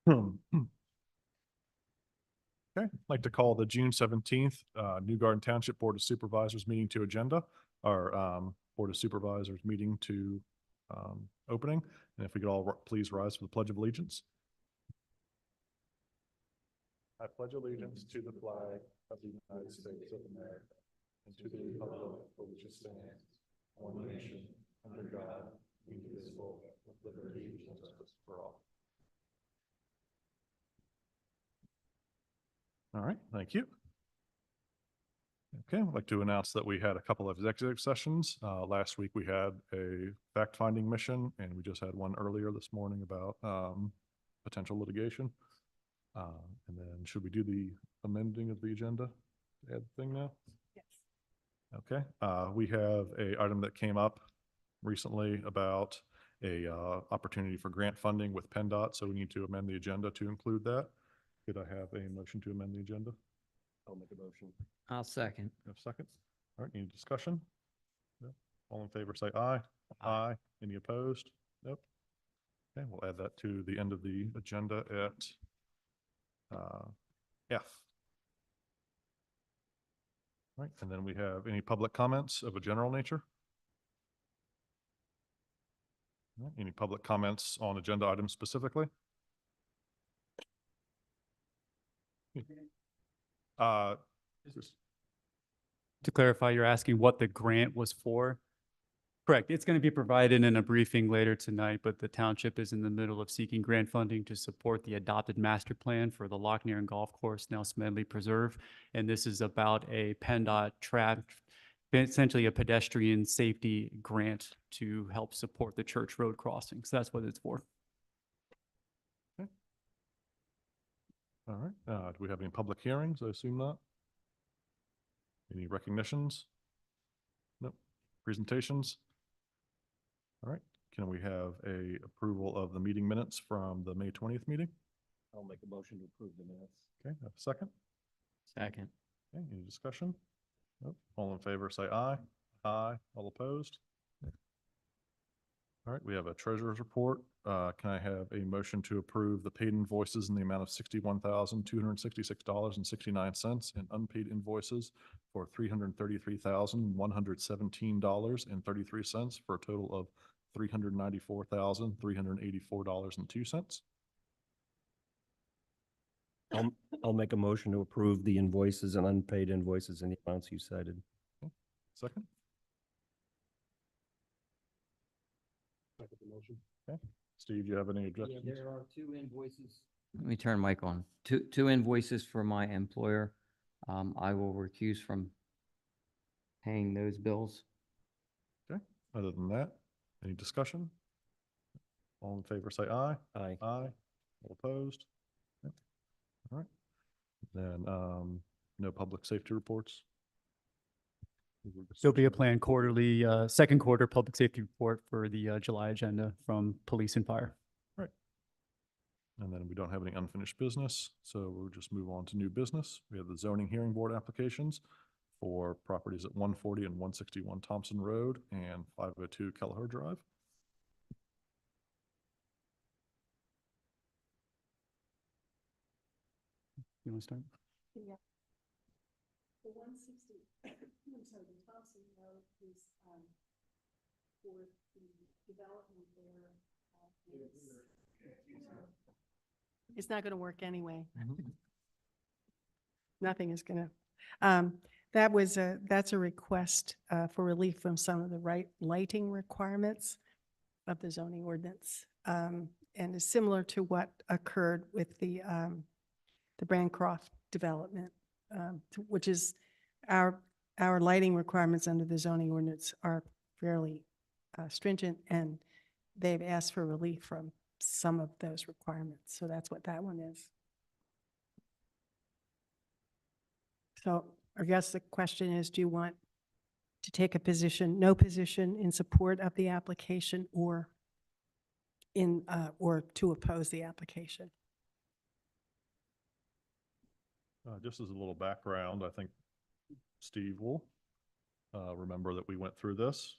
Okay, I'd like to call the June 17th New Garden Township Board of Supervisors meeting to agenda, or Board of Supervisors meeting to opening. And if we could all please rise for the Pledge of Allegiance. I pledge allegiance to the flag of the United States of America and to the republic for which it stands, one nation, under God, indivisible, with liberty and justice for all. All right, thank you. Okay, I'd like to announce that we had a couple of executive sessions. Last week we had a fact-finding mission, and we just had one earlier this morning about potential litigation. And then should we do the amending of the agenda? Add the thing now? Yes. Okay, we have a item that came up recently about a opportunity for grant funding with PennDOT, so we need to amend the agenda to include that. Could I have a motion to amend the agenda? I'll make a motion. I'll second. Have a second? All right, any discussion? No? All in favor, say aye. Aye. Any opposed? Nope. Okay, we'll add that to the end of the agenda at F. All right, and then we have any public comments of a general nature? All right, any public comments on agenda items specifically? To clarify, you're asking what the grant was for? Correct. It's going to be provided in a briefing later tonight, but the township is in the middle of seeking grant funding to support the adopted master plan for the Lochnairn Golf Course, now Smedley Preserve. And this is about a PennDOT essentially a pedestrian safety grant to help support the Church Road crossing. So that's what it's for. Okay. All right. Do we have any public hearings? I assume not. Any recognitions? Nope. Presentations? All right. Can we have a approval of the meeting minutes from the May 20th meeting? I'll make a motion to approve the minutes. Okay, have a second. Second. Okay, any discussion? Nope. All in favor, say aye. Aye. All opposed? All right, we have a treasurer's report. Can I have a motion to approve the paid invoices in the amount of $61,266.69 and unpaid invoices for $333,117.33 for a total of $394,384.02? I'll make a motion to approve the invoices and unpaid invoices in the amounts you cited. Okay. Second? Second the motion. Okay. Steve, do you have any objections? There are two invoices. Let me turn mic on. Two invoices for my employer. I will recuse from paying those bills. Okay. Other than that, any discussion? All in favor, say aye. Aye. Aye. All opposed? Okay. All right. Then, no public safety reports? There'll be a planned quarterly, second quarter public safety report for the July agenda from police and fire. Right. And then we don't have any unfinished business, so we'll just move on to new business. We have the zoning hearing board applications for properties at 140 and 161 Thompson Road and 502 Kelleher Drive. You want to start? Yeah. The 160, I'm sorry, the Thompson Road is for the development there. It's not going to work anyway. Nothing is going to. That's a request for relief from some of the lighting requirements of the zoning ordinance, and is similar to what occurred with the Bancroft development, which is our lighting requirements under the zoning ordinance are fairly stringent, and they've asked for relief from some of those requirements. So that's what that one is. So I guess the question is, do you want to take a position, no position in support of the application, or to oppose the application? Just as a little background, I think Steve will remember that we went through this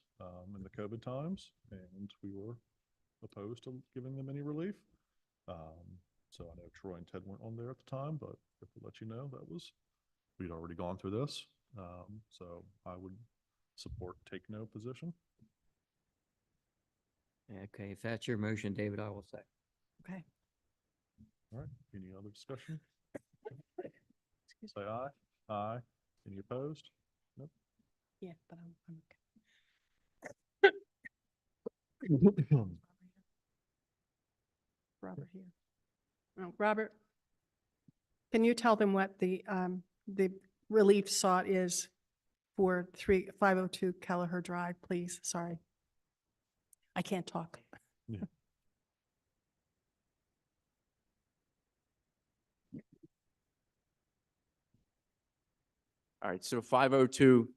in the COVID times, and we were opposed to giving them any relief. So I know Troy and Ted weren't on there at the time, but if to let you know, we'd already gone through this. So I would support take no position. Okay, if that's your motion, David, I will say. Okay. All right, any other discussion? Excuse Say aye. Aye. Any opposed? Nope. Yeah, but I'm okay. Robert here. Oh, Robert, can you tell them what the relief sought is for 502 Kelleher Drive, please? Sorry. I can't talk. All right, so 502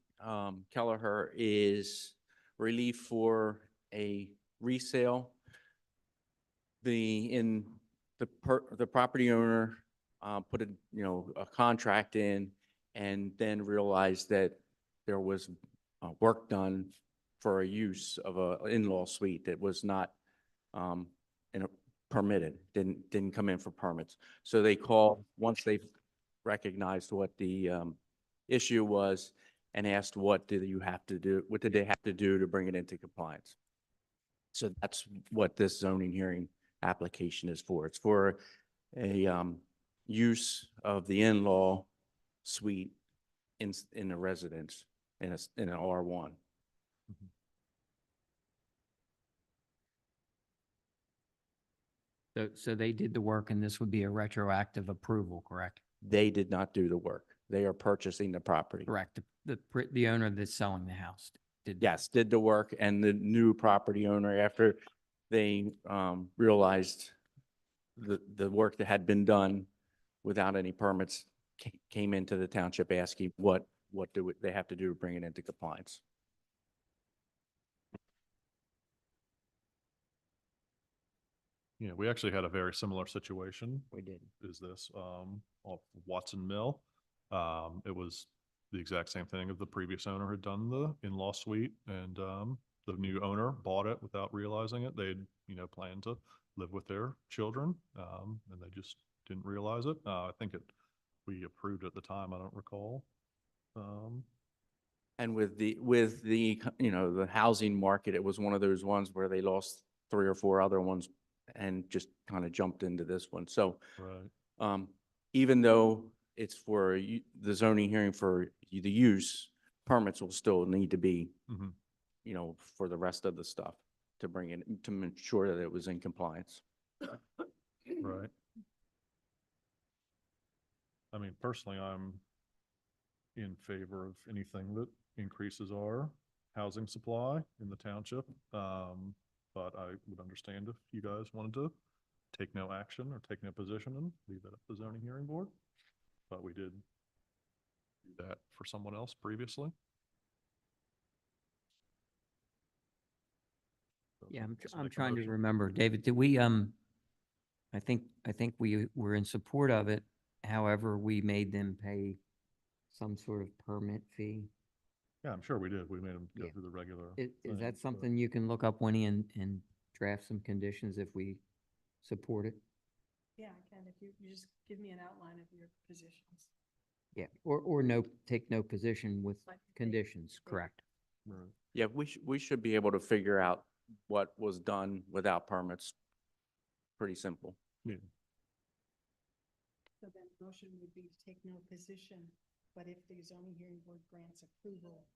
Kelleher is relief for a resale. The property owner put a contract in and then realized that there was work done for a use of a in-law suite that was not permitted, didn't come in for permits. So they called, once they recognized what the issue was, and asked, what did they have to do to bring it into compliance? So that's what this zoning hearing application is for. It's for a use of the in-law suite in a residence in an R1. So they did the work and this would be a retroactive approval, correct? They did not do the work. They are purchasing the property. Correct. The owner that's selling the house did. Yes, did the work, and the new property owner, after they realized the work that had been done without any permits, came into the township asking what do they have to do to bring it into compliance. Yeah, we actually had a very similar situation. We did. Is this off Watson Mill? It was the exact same thing. If the previous owner had done the in-law suite, and the new owner bought it without realizing it. They'd planned to live with their children, and they just didn't realize it. I think we approved at the time. I don't recall. And with the housing market, it was one of those ones where they lost 3 or 4 other ones and just kind of jumped into this one. So Right. even though it's for the zoning hearing for the use, permits will still need to be, Mhm. For the rest of the stuff to bring in, to ensure that it was in compliance. Right. I mean, personally, I'm in favor of anything that increases our housing supply in the township. But I would understand if you guys wanted to take no action or take no position and leave it at the zoning hearing board. But we did do that for someone else previously. So Yeah, let's I'm make a trying to motion. remember. David, did we, I think we were in support of it. However, we made them pay some sort of permit fee. Yeah, I'm sure we did. We made them go Yeah. through the regular. Is thing, that but- something you can look up, Winnie, and draft some conditions if we support it? Yeah, I can, if you just give me an outline of your positions. Yeah, or no, take no position with Like, conditions, correct? Right. Yeah, we should be able to figure out what was done without permits. Pretty simple. Yeah. So then motion would be to take no position, but if the zoning hearing board grants approval.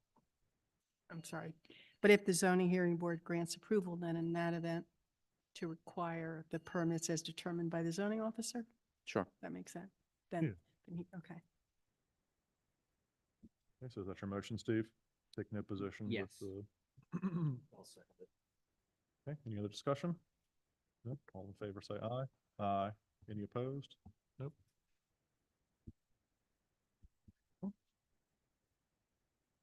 I'm sorry, but if the zoning hearing board grants approval, then in that event, to require the permits as determined by the zoning officer? Sure. That makes sense? Yeah. Then okay. Okay, so is that your motion, Steve? Take no position with Yes. the. Okay, any other discussion? Nope. All in favor, say aye. Aye. Any opposed? Nope.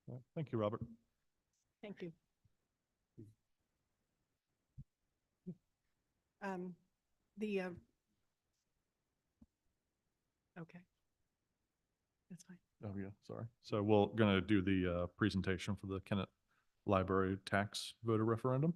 Well, thank you, Robert. Thank you. The, okay. That's fine. Oh, yeah, sorry. So we're gonna do the presentation for the Kennett Library tax voter referendum.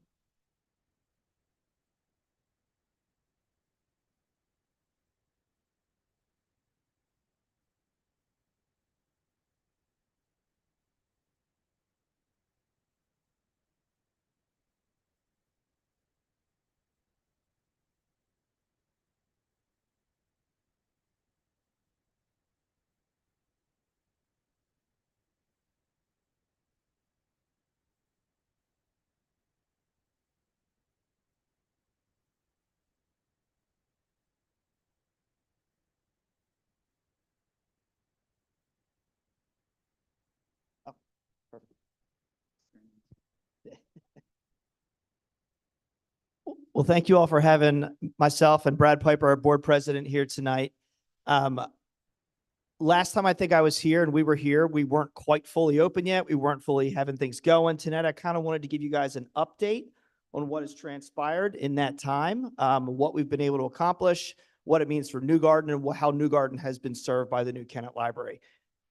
Well, thank you all for having myself and Brad Piper, our board president, here tonight. Last time I think I was here and we were here, we weren't quite fully open yet. We weren't fully having things going. Tonight, I kind of wanted to give you guys an update on what has transpired in that time, what we've been able to accomplish, what it means for New Garden, and how New Garden has been served by the new Kennett Library.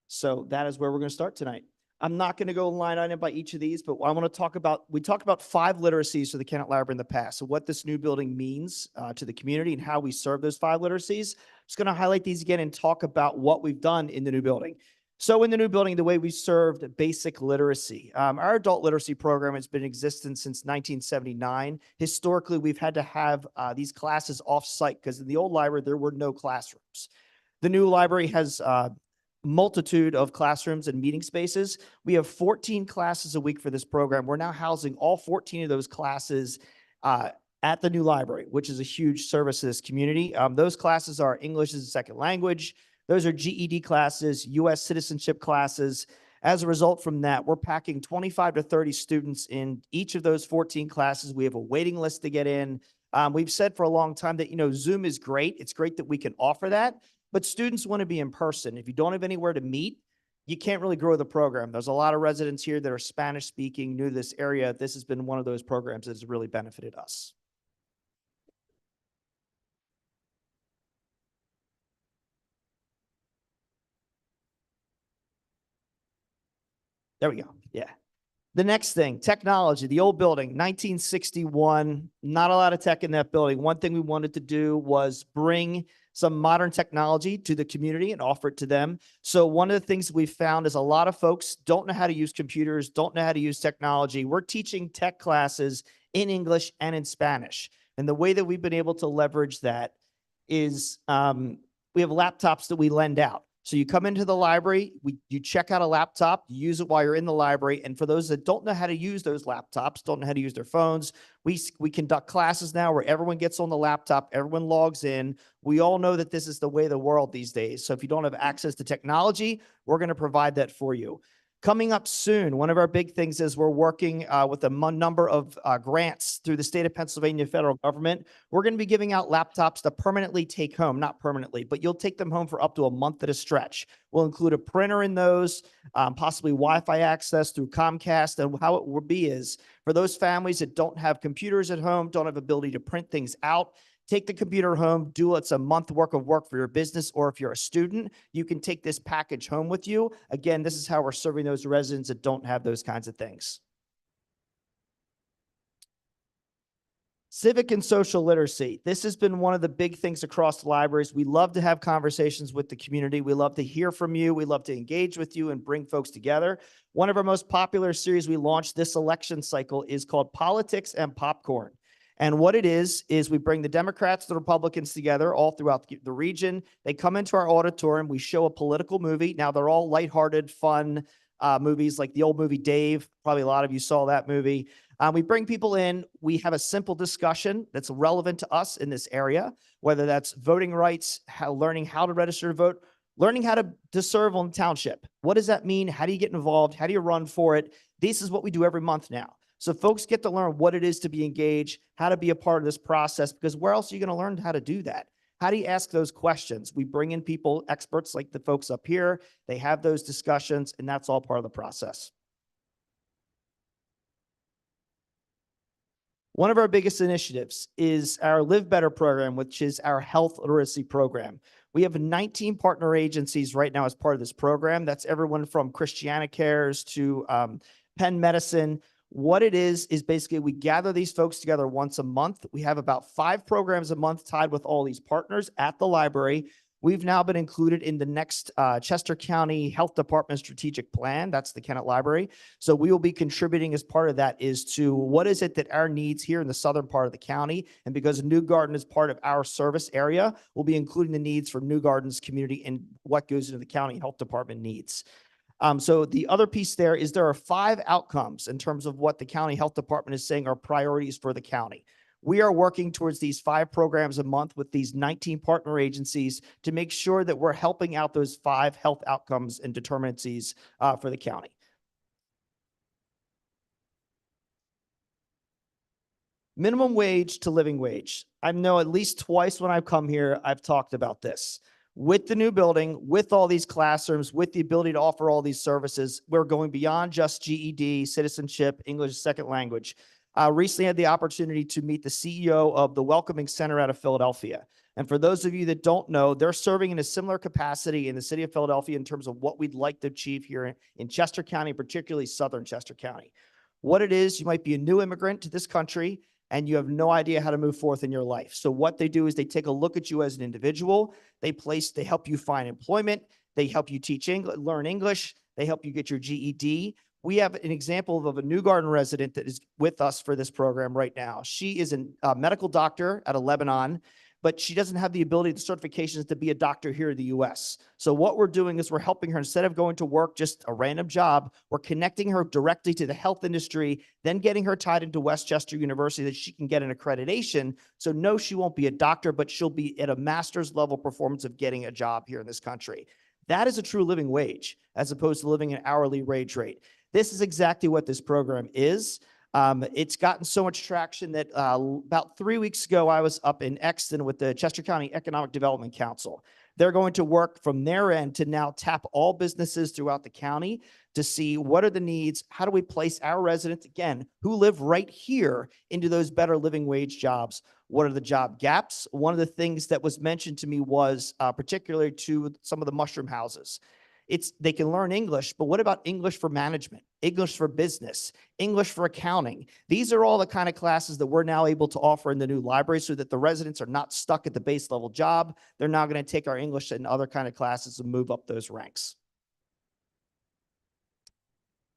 So that is where we're going to start tonight. I'm not going to go line item by each of these, but I want to talk about, we talked about 5 literacies for the Kennett Library in the past. So what this new building means to the community and how we serve those 5 literacies. I'm just going to highlight these again and talk about what we've done in the new building. So in the new building, the way we served basic literacy. Our adult literacy program has been in existence since 1979. Historically, we've had to have these classes off-site because in the old library, there were no classrooms. The new library has multitude of classrooms and meeting spaces. We have 14 classes a week for this program. We're now housing all 14 of those classes at the new library, which is a huge service to this community. Those classes are English as a second language. Those are GED classes, U.S. citizenship classes. As a result from that, we're packing 25 to 30 students in each of those 14 classes. We have a waiting list to get in. We've said for a long time that, Zoom is great. It's great that we can offer that. But students want to be in person. If you don't have anywhere to meet, you can't really grow the program. There's a lot of residents here that are Spanish speaking, new to this area. This has been one of those programs that has really benefited us. There we go. Yeah. The next thing, technology, the old building, 1961, not a lot of tech in that building. One thing we wanted to do was bring some modern technology to the community and offer it to them. So one of the things we've found is a lot of folks don't know how to use computers, don't know how to use technology. We're teaching tech classes in English and in Spanish. And the way that we've been able to leverage that is we have laptops that we lend out. So you come into the library, you check out a laptop, you use it while you're in the library. And for those that don't know how to use those laptops, don't know how to use their phones, we conduct classes now where everyone gets on the laptop, everyone logs in. We all know that this is the way of the world these days. So if you don't have access to technology, we're going to provide that for you. Coming up soon, one of our big things is we're working with a number of grants through the state of Pennsylvania federal government. We're going to be giving out laptops to permanently take home, not permanently, but you'll take them home for up to a month at a stretch. We'll include a printer in those, possibly Wi-Fi access through Comcast. And how it will be is for those families that don't have computers at home, don't have ability to print things out, take the computer home, do it's a month worth of work for your business, or if you're a student, you can take this package home with you. Again, this is how we're serving those residents that don't have those kinds of things. Civic and social literacy. This has been one of the big things across the libraries. We love to have conversations with the community. We love to hear from you. We love to engage with you and bring folks together. One of our most popular series we launched this election cycle is called Politics and Popcorn. And what it is we bring the Democrats, the Republicans together all throughout the region. They come into our auditorium. We show a political movie. Now, they're all lighthearted, fun movies like the old movie Dave. Probably a lot of you saw that movie. We bring people in. We have a simple discussion that's relevant to us in this area, whether that's voting rights, learning how to register to vote, learning how to serve on the township. What does that mean? How do you get involved? How do you run for it? This is what we do every month now. So folks get to learn what it is to be engaged, how to be a part of this process, because where else are you going to learn how to do that? How do you ask those questions? We bring in people, experts like the folks up here. They have those discussions, and that's all part of the process. One of our biggest initiatives is our Live Better program, which is our health literacy program. We have 19 partner agencies right now as part of this program. That's everyone from Christiana Cares to Penn Medicine. What it is basically we gather these folks together once a month. We have about 5 programs a month tied with all these partners at the library. We've now been included in the next Chester County Health Department strategic plan. That's the Kennett Library. So we will be contributing as part of that is to what is it that our needs here in the southern part of the county. And because New Garden is part of our service area, we'll be including the needs for New Garden's community and what goes into the county health department needs. So the other piece there is there are 5 outcomes in terms of what the county health department is saying are priorities for the county. We are working towards these 5 programs a month with these 19 partner agencies to make sure that we're helping out those 5 health outcomes and determinancies for the county. Minimum wage to living wage. I know at least twice when I've come here, I've talked about this. With the new building, with all these classrooms, with the ability to offer all these services, we're going beyond just GED, citizenship, English as a second language. Recently had the opportunity to meet the CEO of the Welcoming Center out of Philadelphia. And for those of you that don't know, they're serving in a similar capacity in the city of Philadelphia in terms of what we'd like to achieve here in Chester County, particularly southern Chester County. What it is, you might be a new immigrant to this country and you have no idea how to move forth in your life. So what they do is they take a look at you as an individual. They help you find employment. They help you learn English. They help you get your GED. We have an example of a New Garden resident that is with us for this program right now. She is a medical doctor out of Lebanon, but she doesn't have the ability, the certifications to be a doctor here in the US. So what we're doing is we're helping her, instead of going to work, just a random job, we're connecting her directly to the health industry, then getting her tied into Westchester University that she can get an accreditation. So no, she won't be a doctor, but she'll be at a master's level performance of getting a job here in this country. That is a true living wage, as opposed to living an hourly wage rate. This is exactly what this program is. It's gotten so much traction that about 3 weeks ago, I was up in Exton with the Chester County Economic Development Council. They're going to work from their end to now tap all businesses throughout the county to see what are the needs, how do we place our residents, again, who live right here into those better living wage jobs. What are the job gaps? One of the things that was mentioned to me was particularly to some of the mushroom houses. They can learn English, but what about English for management, English for business, English for accounting? These are all the kind of classes that we're now able to offer in the new library so that the residents are not stuck at the base level job. They're now going to take our English and other kind of classes and move up those ranks.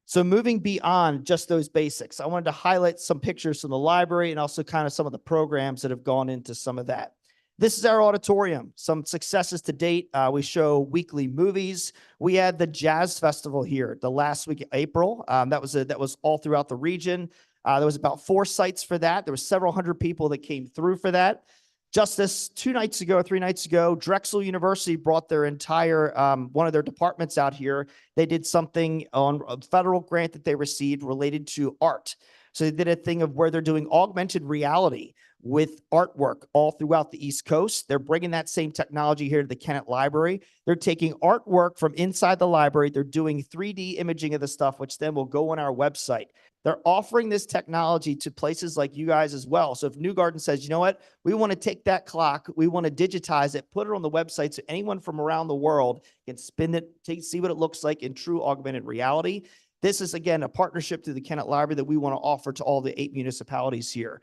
So moving beyond just those basics, I wanted to highlight some pictures from the library and also kind of some of the programs that have gone into some of that. This is our auditorium. Some successes to date. We show weekly movies. We had the Jazz Festival here the last week of April. That was all throughout the region. There was about 4 sites for that. There were several hundred people that came through for that. Just this 3 nights ago, Drexel University brought their entire, one of their departments out here. They did something on a federal grant that they received related to art. So they did a thing of where they're doing augmented reality with artwork all throughout the East Coast. They're bringing that same technology here to the Kennett Library. They're taking artwork from inside the library. They're doing 3D imaging of the stuff, which then will go on our website. They're offering this technology to places like you guys as well. So if New Garden says, you know what, we want to take that clock, we want to digitize it, put it on the website so anyone from around the world can spin it, see what it looks like in true augmented reality. This is, again, a partnership through the Kennett Library that we want to offer to all the 8 municipalities here.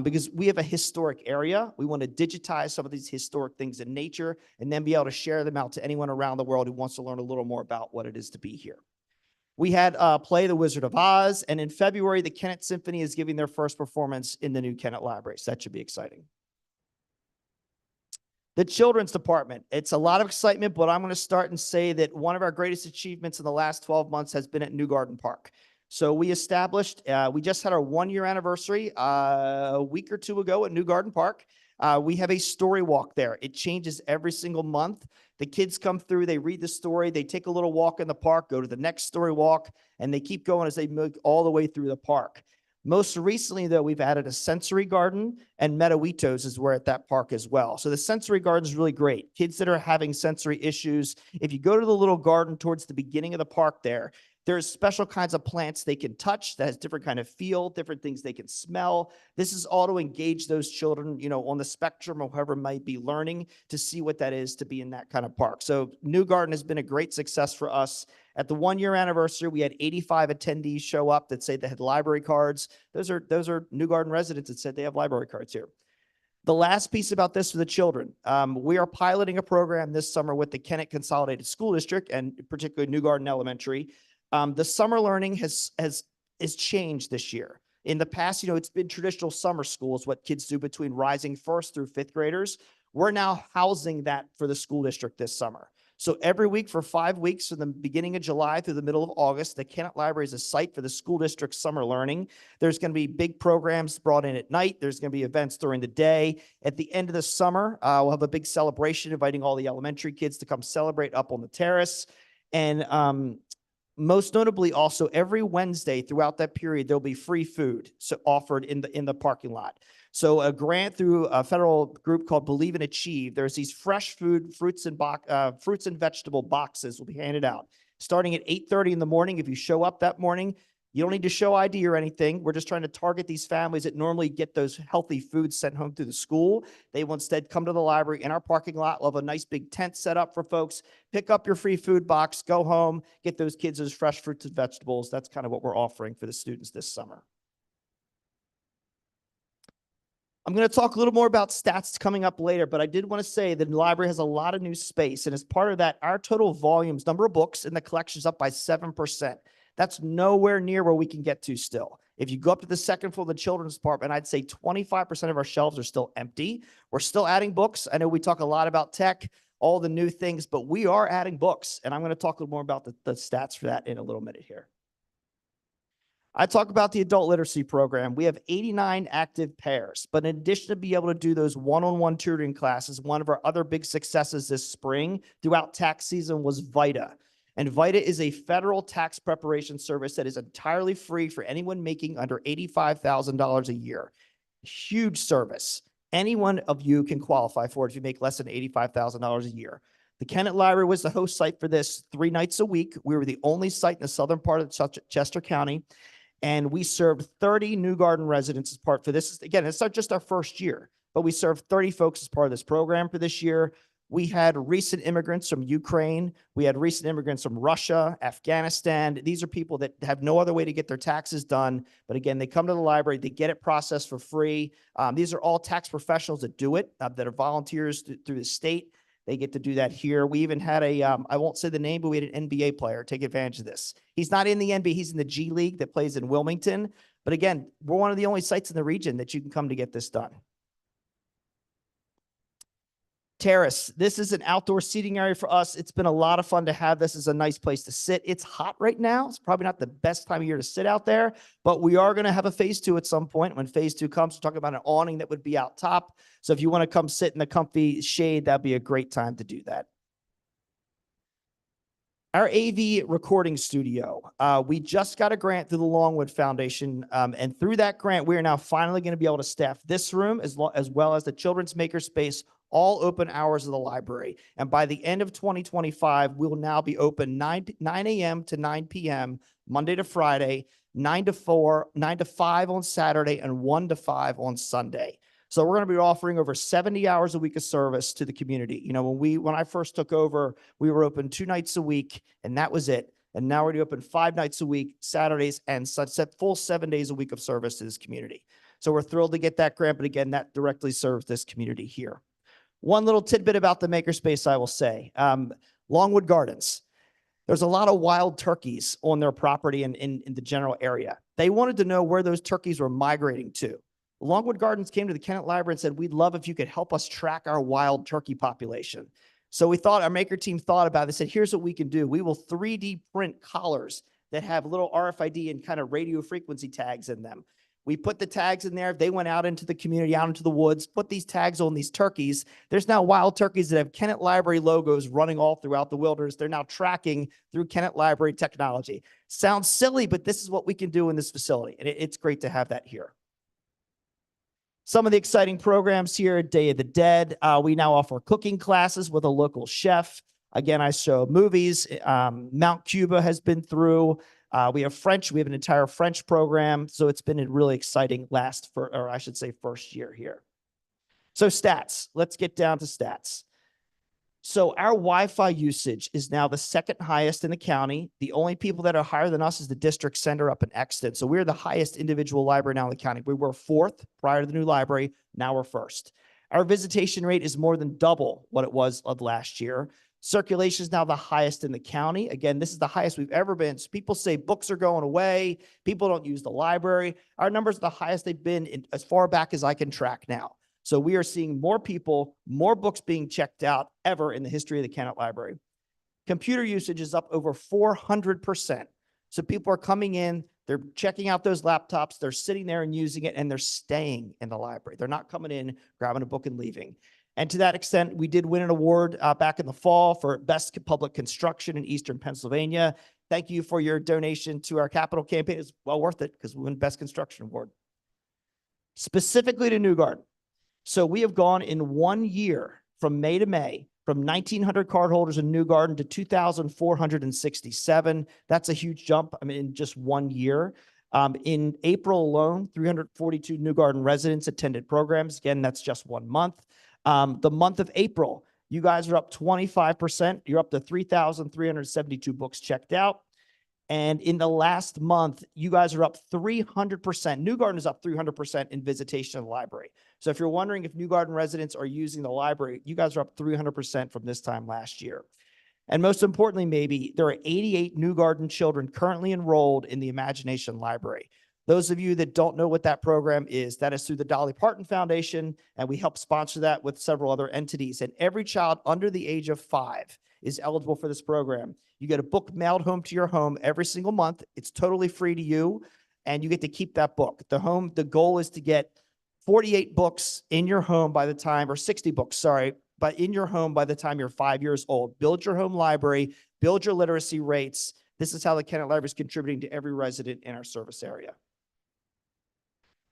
Because we have a historic area. We want to digitize some of these historic things in nature and then be able to share them out to anyone around the world who wants to learn a little more about what it is to be here. We had play The Wizard of Oz, and in February, the Kennett Symphony is giving their first performance in the new Kennett Library, so that should be exciting. The Children's Department, it's a lot of excitement, but I'm going to start and say that one of our greatest achievements in the last 12 months has been at New Garden Park. So we established, we just had our 1-year anniversary a week or 2 ago at New Garden Park. We have a story walk there. It changes every single month. The kids come through, they read the story, they take a little walk in the park, go to the next story walk, and they keep going as they move all the way through the park. Most recently, though, we've added a sensory garden, and Meadowitos is where at that park as well. So the sensory garden is really great. Kids that are having sensory issues, if you go to the little garden towards the beginning of the park there, there's special kinds of plants they can touch that has different kind of feel, different things they can smell. This is all to engage those children, you know, on the spectrum of whoever might be learning to see what that is to be in that kind of park. So New Garden has been a great success for us. At the 1-year anniversary, we had 85 attendees show up that say they had library cards. Those are New Garden residents that said they have library cards here. The last piece about this for the children, we are piloting a program this summer with the Kennett Consolidated School District and particularly New Garden Elementary. The summer learning has changed this year. In the past, you know, it's been traditional summer schools, what kids do between rising 1st through 5th graders. We're now housing that for the school district this summer. So every week for 5 weeks from the beginning of July through the middle of August, the Kennett Library is a site for the school district summer learning. There's going to be big programs brought in at night. There's going to be events during the day. At the end of the summer, we'll have a big celebration, inviting all the elementary kids to come celebrate up on the terrace. And Most notably, also every Wednesday throughout that period, there'll be free food offered in the parking lot. So a grant through a federal group called Believe and Achieve. There's these fresh food, fruits and vegetable boxes will be handed out starting at 8:30 in the morning. If you show up that morning, you don't need to show ID or anything. We're just trying to target these families that normally get those healthy foods sent home through the school. They will instead come to the library in our parking lot. We'll have a nice big tent set up for folks. Pick up your free food box, go home, get those kids those fresh fruits and vegetables. That's kind of what we're offering for the students this summer. I'm going to talk a little more about stats coming up later, but I did want to say that the library has a lot of new space. And as part of that, our total volumes, number of books in the collection is up by 7%. That's nowhere near where we can get to still. If you go up to the second floor of the children's department, I'd say 25% of our shelves are still empty. We're still adding books. I know we talk a lot about tech, all the new things, but we are adding books. And I'm going to talk a little more about the stats for that in a little minute here. I talk about the adult literacy program. We have 89 active pairs, but in addition to be able to do those one-on-one tutoring classes, one of our other big successes this spring throughout tax season was VITA. And VITA is a federal tax preparation service that is entirely free for anyone making under $85,000 a year. Huge service. Any one of you can qualify for it if you make less than $85,000 a year. The Kennett Library was the host site for this 3 nights a week. We were the only site in the southern part of Chester County. And we served 30 New Garden residents as part for this. Again, it's not just our first year, but we served 30 folks as part of this program for this year. We had recent immigrants from Ukraine. We had recent immigrants from Russia, Afghanistan. These are people that have no other way to get their taxes done. But again, they come to the library, they get it processed for free. These are all tax professionals that do it, that are volunteers through the state. They get to do that here. We even had I won't say the name, but we had an NBA player take advantage of this. He's not in the NBA, he's in the G League that plays in Wilmington. But again, we're one of the only sites in the region that you can come to get this done. Terrace. This is an outdoor seating area for us. It's been a lot of fun to have this as a nice place to sit. It's hot right now. It's probably not the best time of year to sit out there, but we are going to have a phase 2 at some point. When phase 2 comes, we're talking about an awning that would be out top. So if you want to come sit in the comfy shade, that'd be a great time to do that. Our AV recording studio, we just got a grant through the Longwood Foundation. And through that grant, we are now finally going to be able to staff this room as well as the Children's Makerspace, all open hours of the library. And by the end of 2025, we will now be open 9 a.m. to 9 p.m., Monday to Friday, 9 to 5 on Saturday, and 1 to 5 on Sunday. So we're going to be offering over 70 hours a week of service to the community. You know, when I first took over, we were open 2 nights a week, and that was it. And now we're going to open 5 nights a week, Saturdays, and full 7 days a week of service to this community. So we're thrilled to get that grant, but again, that directly serves this community here. One little tidbit about the makerspace, I will say. Longwood Gardens. There's a lot of wild turkeys on their property and in the general area. They wanted to know where those turkeys were migrating to. Longwood Gardens came to the Kennett Library and said, we'd love if you could help us track our wild turkey population. So we thought, our maker team thought about it. They said, here's what we can do. We will 3D print collars that have little RFID and kind of radio frequency tags in them. We put the tags in there. They went out into the community, out into the woods, put these tags on these turkeys. There's now wild turkeys that have Kennett Library logos running all throughout the wilderness. They're now tracking through Kennett Library technology. Sounds silly, but this is what we can do in this facility. And it's great to have that here. Some of the exciting programs here, Day of the Dead. We now offer cooking classes with a local chef. Again, I show movies. Mount Cuba has been through. We have French. We have an entire French program. So it's been a really exciting first year here. So stats. Let's get down to stats. So our Wi-Fi usage is now the second highest in the county. The only people that are higher than us is the district center up in Exton. So we're the highest individual library now in the county. We were 4th prior to the new library. Now we're 1st. Our visitation rate is more than double what it was of last year. Circulation is now the highest in the county. Again, this is the highest we've ever been. So people say books are going away. People don't use the library. Our numbers are the highest they've been as far back as I can track now. So we are seeing more people, more books being checked out ever in the history of the Kennett Library. Computer usage is up over 400%. So people are coming in, they're checking out those laptops, they're sitting there and using it, and they're staying in the library. They're not coming in, grabbing a book and leaving. And to that extent, we did win an award back in the fall for Best Public Construction in Eastern Pennsylvania. Thank you for your donation to our capital campaign. It's well worth it because we won Best Construction Award. Specifically to New Garden. So we have gone in 1 year from May to May, from 1,900 cardholders in New Garden to 2,467. That's a huge jump. I mean, in just 1 year. In April alone, 342 New Garden residents attended programs. Again, that's just 1 month. The month of April, you guys are up 25%. You're up to 3,372 books checked out. And in the last month, you guys are up 300%. New Garden is up 300% in visitation of the library. So if you're wondering if New Garden residents are using the library, you guys are up 300% from this time last year. And most importantly, maybe there are 88 New Garden children currently enrolled in the Imagination Library. Those of you that don't know what that program is, that is through the Dolly Parton Foundation, and we help sponsor that with several other entities. And every child under the age of 5 is eligible for this program. You get a book mailed home to your home every single month. It's totally free to you, and you get to keep that book. The goal is to get 48 books in your home by the time, or 60 books, sorry, but in your home by the time you're 5 years old. Build your home library, build your literacy rates. This is how the Kennett Library is contributing to every resident in our service area.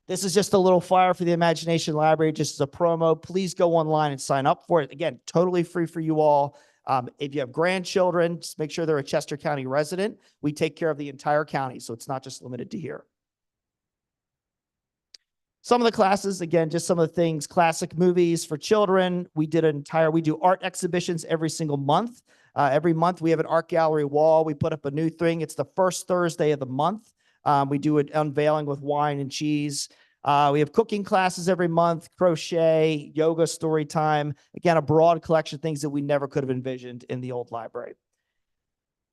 This is just a little flyer for the Imagination Library, just as a promo. Please go online and sign up for it. Again, totally free for you all. If you have grandchildren, just make sure they're a Chester County resident. We take care of the entire county, so it's not just limited to here. Some of the classes, again, just some of the things, classic movies for children. We do art exhibitions every single month. Every month we have an art gallery wall. We put up a new thing. It's the first Thursday of the month. We do an unveiling with wine and cheese. We have cooking classes every month, crochet, yoga, story time. Again, a broad collection of things that we never could have envisioned in the old library.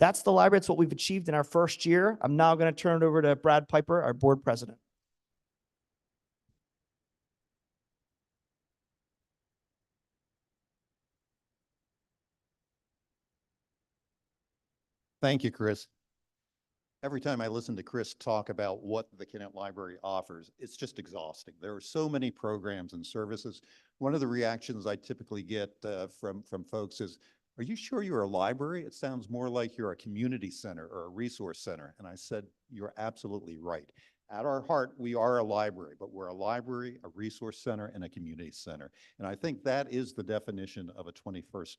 That's the library. It's what we've achieved in our first year. I'm now going to turn it over to Brad Piper, our board president. Thank you, Chris. Every time I listen to Chris talk about what the Kennett Library offers, it's just exhausting. There are so many programs and services. One of the reactions I typically get from folks is, are you sure you're a library? It sounds more like you're a community center or a resource center. And I said, you're absolutely right. At our heart, we are a library, but we're a library, a resource center, and a community center. And I think that is the definition of a 21st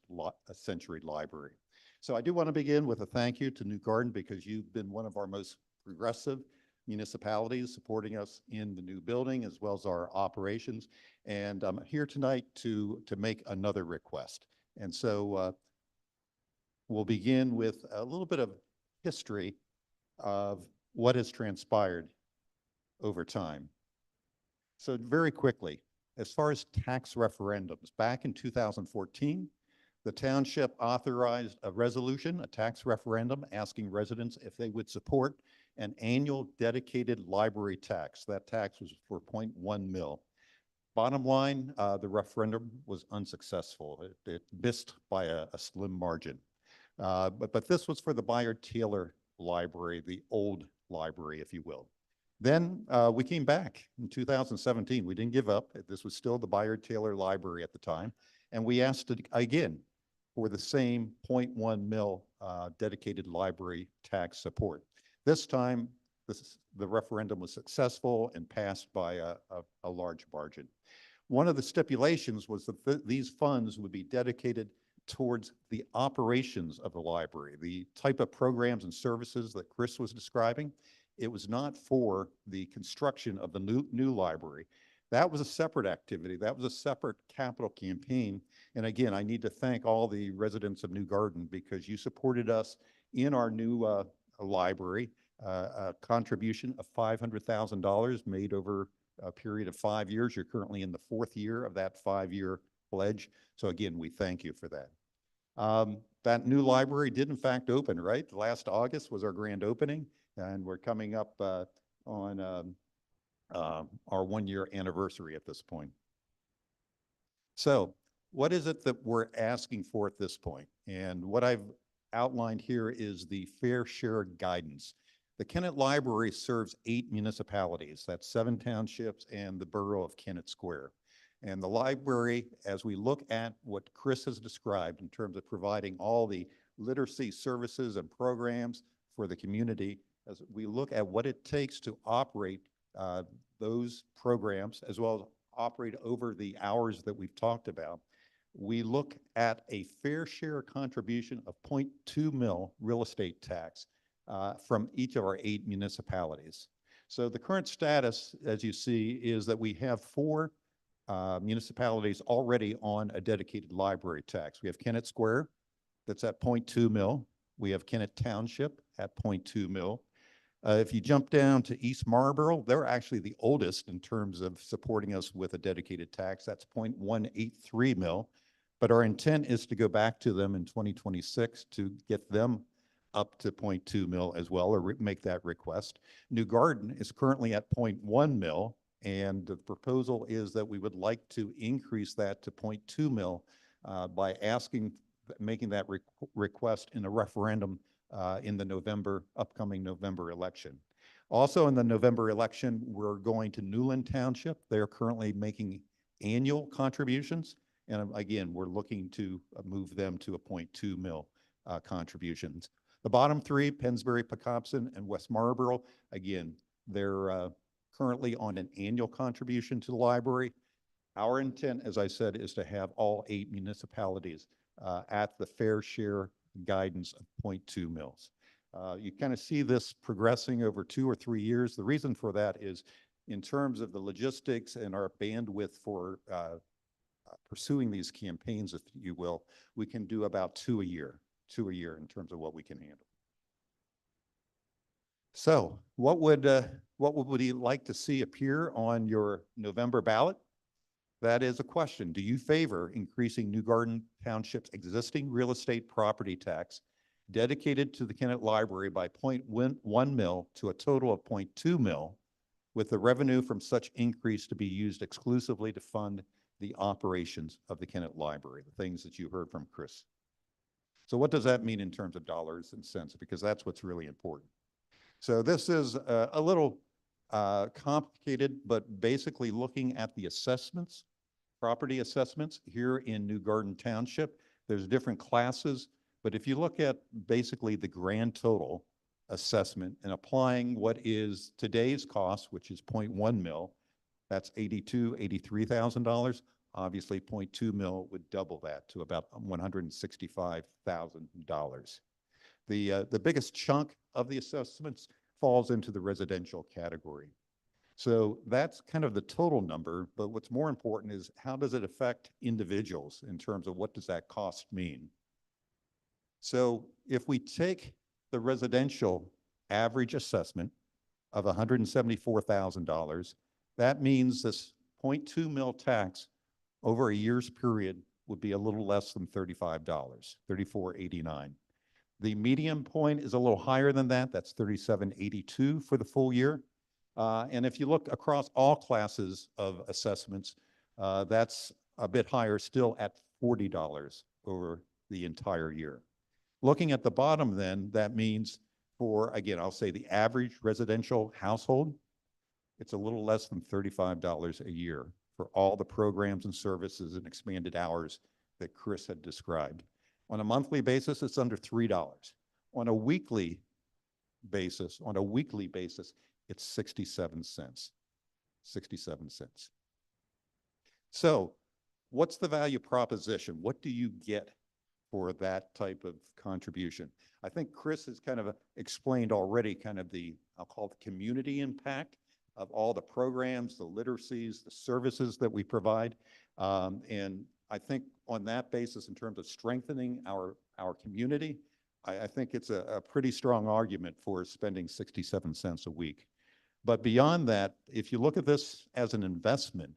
century library. So I do want to begin with a thank you to New Garden, because you've been one of our most progressive municipalities supporting us in the new building as well as our operations. And I'm here tonight to make another request. And so we'll begin with a little bit of history of what has transpired over time. So very quickly, as far as tax referendums, back in 2014, the township authorized a resolution, a tax referendum, asking residents if they would support an annual dedicated library tax. That tax was for 0.1 mil. Bottom line, the referendum was unsuccessful. It missed by a slim margin. But this was for the Bayard Taylor Library, the old library, if you will. Then we came back in 2017. We didn't give up. This was still the Bayard Taylor Library at the time. And we asked it again for the same 0.1 mil dedicated library tax support. This time, the referendum was successful and passed by a large margin. One of the stipulations was that these funds would be dedicated towards the operations of the library, the type of programs and services that Chris was describing. It was not for the construction of the new library. That was a separate activity. That was a separate capital campaign. And again, I need to thank all the residents of New Garden, because you supported us in our new library, a contribution of $500,000 made over a period of 5 years. You're currently in the 4th year of that 5-year pledge. So again, we thank you for that. That new library did in fact open, right? Last August was our grand opening, and we're coming up on our 1-year anniversary at this point. So what is it that we're asking for at this point? And what I've outlined here is the fair share guidance. The Kennett Library serves 8 municipalities. That's 7 townships and the borough of Kennett Square. And the library, as we look at what Chris has described in terms of providing all the literacy services and programs for the community as we look at what it takes to operate those programs as well as operate over the hours that we've talked about. We look at a fair share contribution of 0.2 mil real estate tax from each of our 8 municipalities. So the current status, as you see, is that we have 4 municipalities already on a dedicated library tax. We have Kennett Square, that's at 0.2 mil. We have Kennett Township at 0.2 mil. If you jump down to East Marlboro, they're actually the oldest in terms of supporting us with a dedicated tax. That's 0.183 mil. But our intent is to go back to them in 2026 to get them up to 0.2 mil as well, or make that request. New Garden is currently at 0.1 mil, and the proposal is that we would like to increase that to 0.2 mil by making that request in a referendum in the upcoming November election. Also in the November election, we're going to Newland Township. They're currently making annual contributions. And again, we're looking to move them to a 0.2 mil contributions. The bottom 3, Pennsbury, Pocopson, and West Marlboro, again, they're currently on an annual contribution to the library. Our intent, as I said, is to have all 8 municipalities at the fair share guidance of 0.2 mils. You kind of see this progressing over 2 or 3 years. The reason for that is in terms of the logistics and our bandwidth for pursuing these campaigns, if you will, we can do about 2 a year in terms of what we can handle. So what would we like to see appear on your November ballot? That is a question. Do you favor increasing New Garden Township's existing real estate property tax dedicated to the Kennett Library by 0.1 mil to a total of 0.2 mil, with the revenue from such increase to be used exclusively to fund the operations of the Kennett Library, the things that you heard from Chris? So what does that mean in terms of dollars and cents? Because that's what's really important. So this is a little complicated, but basically looking at the assessments, property assessments here in New Garden Township. There's different classes, but if you look at basically the grand total assessment and applying what is today's cost, which is 0.1 mil, that's $83,000. Obviously, 0.2 mil would double that to about $165,000. The biggest chunk of the assessments falls into the residential category. So that's kind of the total number, but what's more important is how does it affect individuals in terms of what does that cost mean? So if we take the residential average assessment of $174,000, that means this 0.2 mil tax over a year's period would be a little less than $35, $34.89. The median point is a little higher than that. That's $37.82 for the full year. And if you look across all classes of assessments, that's a bit higher still at $40 over the entire year. Looking at the bottom then, that means for, again, I'll say the average residential household, it's a little less than $35 a year for all the programs and services and expanded hours that Chris had described. On a monthly basis, it's under $3. On a weekly basis, it's 67 cents. 67 cents. So what's the value proposition? What do you get for that type of contribution? I think Chris has kind of explained already kind of the, I'll call it the community impact of all the programs, the literacies, the services that we provide. And I think on that basis, in terms of strengthening our community, I think it's a pretty strong argument for spending 67 cents a week. But beyond that, if you look at this as an investment,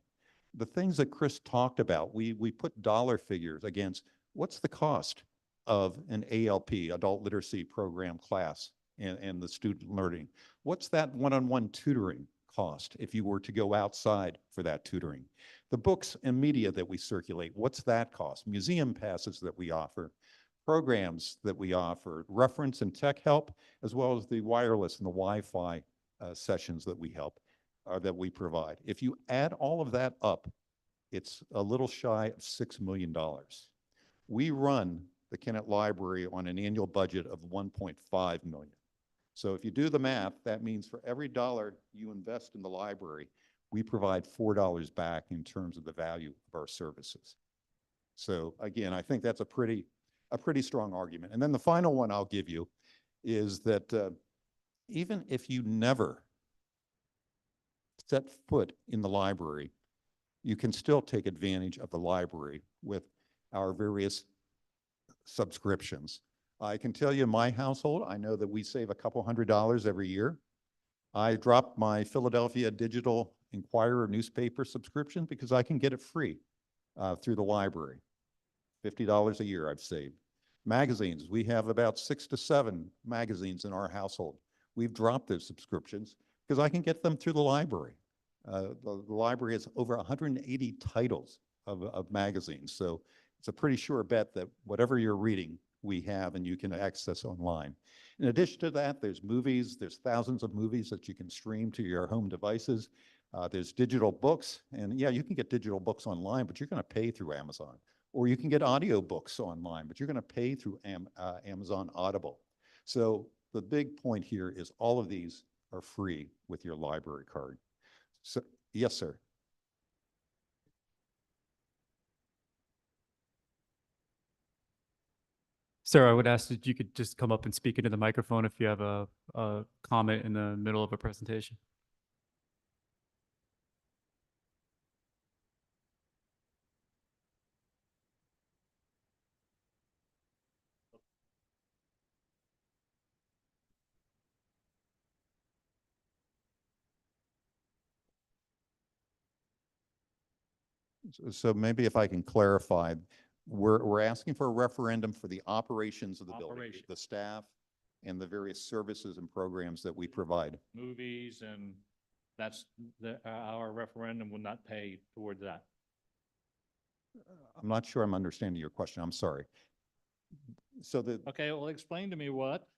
the things that Chris talked about, we put dollar figures against what's the cost of an ALP, adult literacy program class, and the student learning. What's that one-on-one tutoring cost if you were to go outside for that tutoring? The books and media that we circulate, what's that cost? Museum passes that we offer, programs that we offer, reference and tech help, as well as the wireless and the Wi-Fi sessions that we help, that we provide. If you add all of that up, it's a little shy of $6 million. We run the Kennett Library on an annual budget of $1.5 million. So if you do the math, that means for every dollar you invest in the library, we provide $4 back in terms of the value of our services. So again, I think that's a pretty strong argument. And then the final one I'll give you is that even if you never set foot in the library, you can still take advantage of the library with our various subscriptions. I can tell you in my household, I know that we save a couple $100s every year. I dropped my Philadelphia Digital Inquirer newspaper subscription because I can get it free through the library. $50 a year I've saved. Magazines, we have about 6 to 7 magazines in our household. We've dropped those subscriptions because I can get them through the library. The library has over 180 titles of magazines. So it's a pretty sure bet that whatever you're reading, we have and you can access online. In addition to that, there's movies. There's thousands of movies that you can stream to your home devices. There's digital books. And yeah, you can get digital books online, but you're going to pay through Amazon. Or you can get audio books online, but you're going to pay through Amazon Audible. So the big point here is all of these are free with your library card. So, yes, sir. Sir, I would ask that you could just come up and speak into the microphone if you have a comment in the middle of a presentation. So maybe if I can clarify, we're asking for a referendum for the operations of the building, Operation. the staff, and the various services and programs that we provide. Movies, and that's our referendum will not pay towards that. I'm not sure I'm understanding your question. I'm sorry. So the, Okay, well, explain to me what.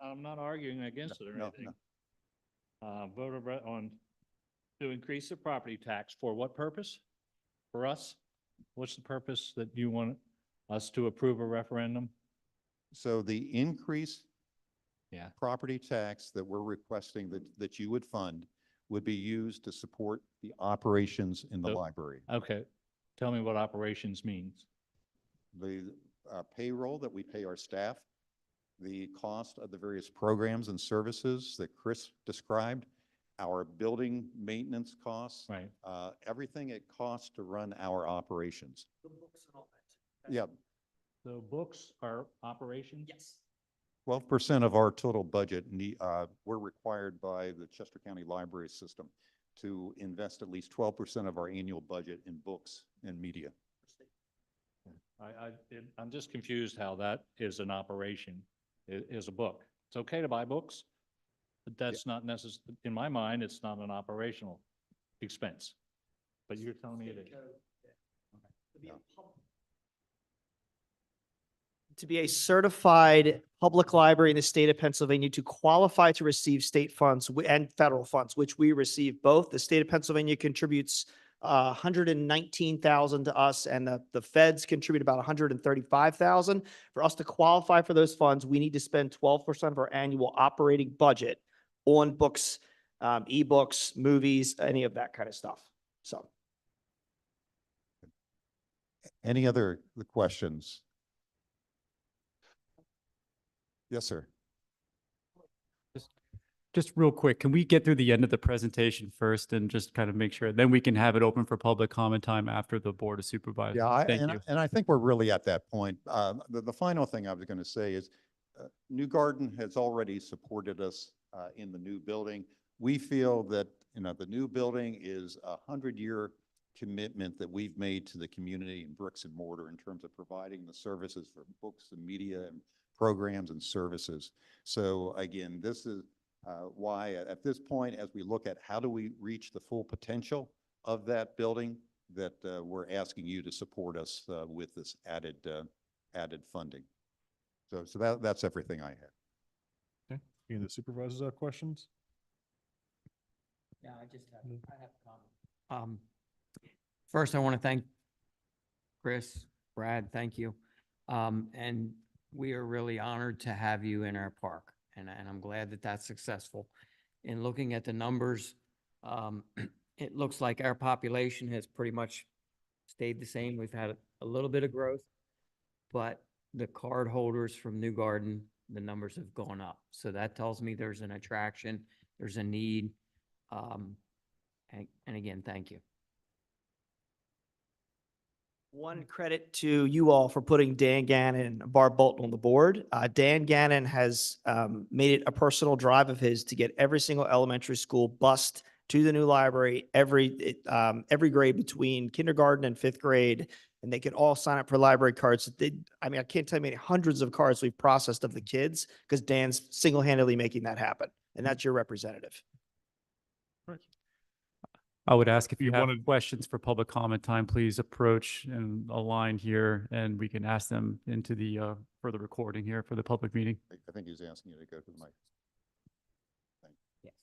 I'm not arguing against it or no, anything. Vote on to increase the property tax for what purpose? For us? What's the purpose that you want us to approve a referendum? so the increase Yeah. property tax that we're requesting that you would fund would be used to support the operations in the So- library. Okay, tell me what operations means. The payroll that we pay our staff, the cost of the various programs and services that Chris described, our building maintenance costs, Right. everything it costs to run our operations. The books and all that. Yeah, So books are operations? Yes. 12% of our total budget, we're required by the Chester County Library System to invest at least 12% of our annual budget in books and media. I'm just confused how that is an operation, is a book. It's okay to buy books, but that's not necessary, in my mind, it's not an operational expense. But you're telling me it is. To be a certified public library in the state of Pennsylvania, to qualify to receive state funds and federal funds, which we receive both. The state of Pennsylvania contributes 119,000 to us, and the feds contribute about 135,000. For us to qualify for those funds, we need to spend 12% of our annual operating budget on books, ebooks, movies, any of that kind of stuff. So. Any other questions? Yes, sir. Just real quick, can we get through the end of the presentation first and just kind of make sure, then we can have it open for public comment time after the Board of Supervisors? Yeah, Thank you. and I think we're really at that point. The final thing I was going to say is New Garden has already supported us in the new building. We feel that, the new building is a 100-year commitment that we've made to the community in bricks and mortar in terms of providing the services for books and media and programs and services. So again, this is why at this point, as we look at how do we reach the full potential of that building, that we're asking you to support us with this added funding. So that's everything I had. Okay. Any of the supervisors have questions? Yeah, I have a comment. First, I want to thank Chris, Brad, thank you. And we are really honored to have you in our park. and I'm glad that that's successful. In looking at the numbers, it looks like our population has pretty much stayed the same. We've had a little bit of growth, but the card holders from New Garden, the numbers have gone up. So that tells me there's an attraction, there's a need. And again, thank you. One credit to you all for putting Dan Gannon and Barb Bolton on the board. Dan Gannon has made it a personal drive of his to get every single elementary school bused to the new library, every grade between kindergarten and fifth grade, and they could all sign up for library cards. I mean, I can't tell you how many hundreds of cards we've processed of the kids because Dan's single-handedly making that happen, and that's your representative. I would ask if you You have wanted- questions for public comment time, please approach and align here, and we can ask them into the, for the recording here for the public meeting. I think he was asking you to go to the mic. Yes.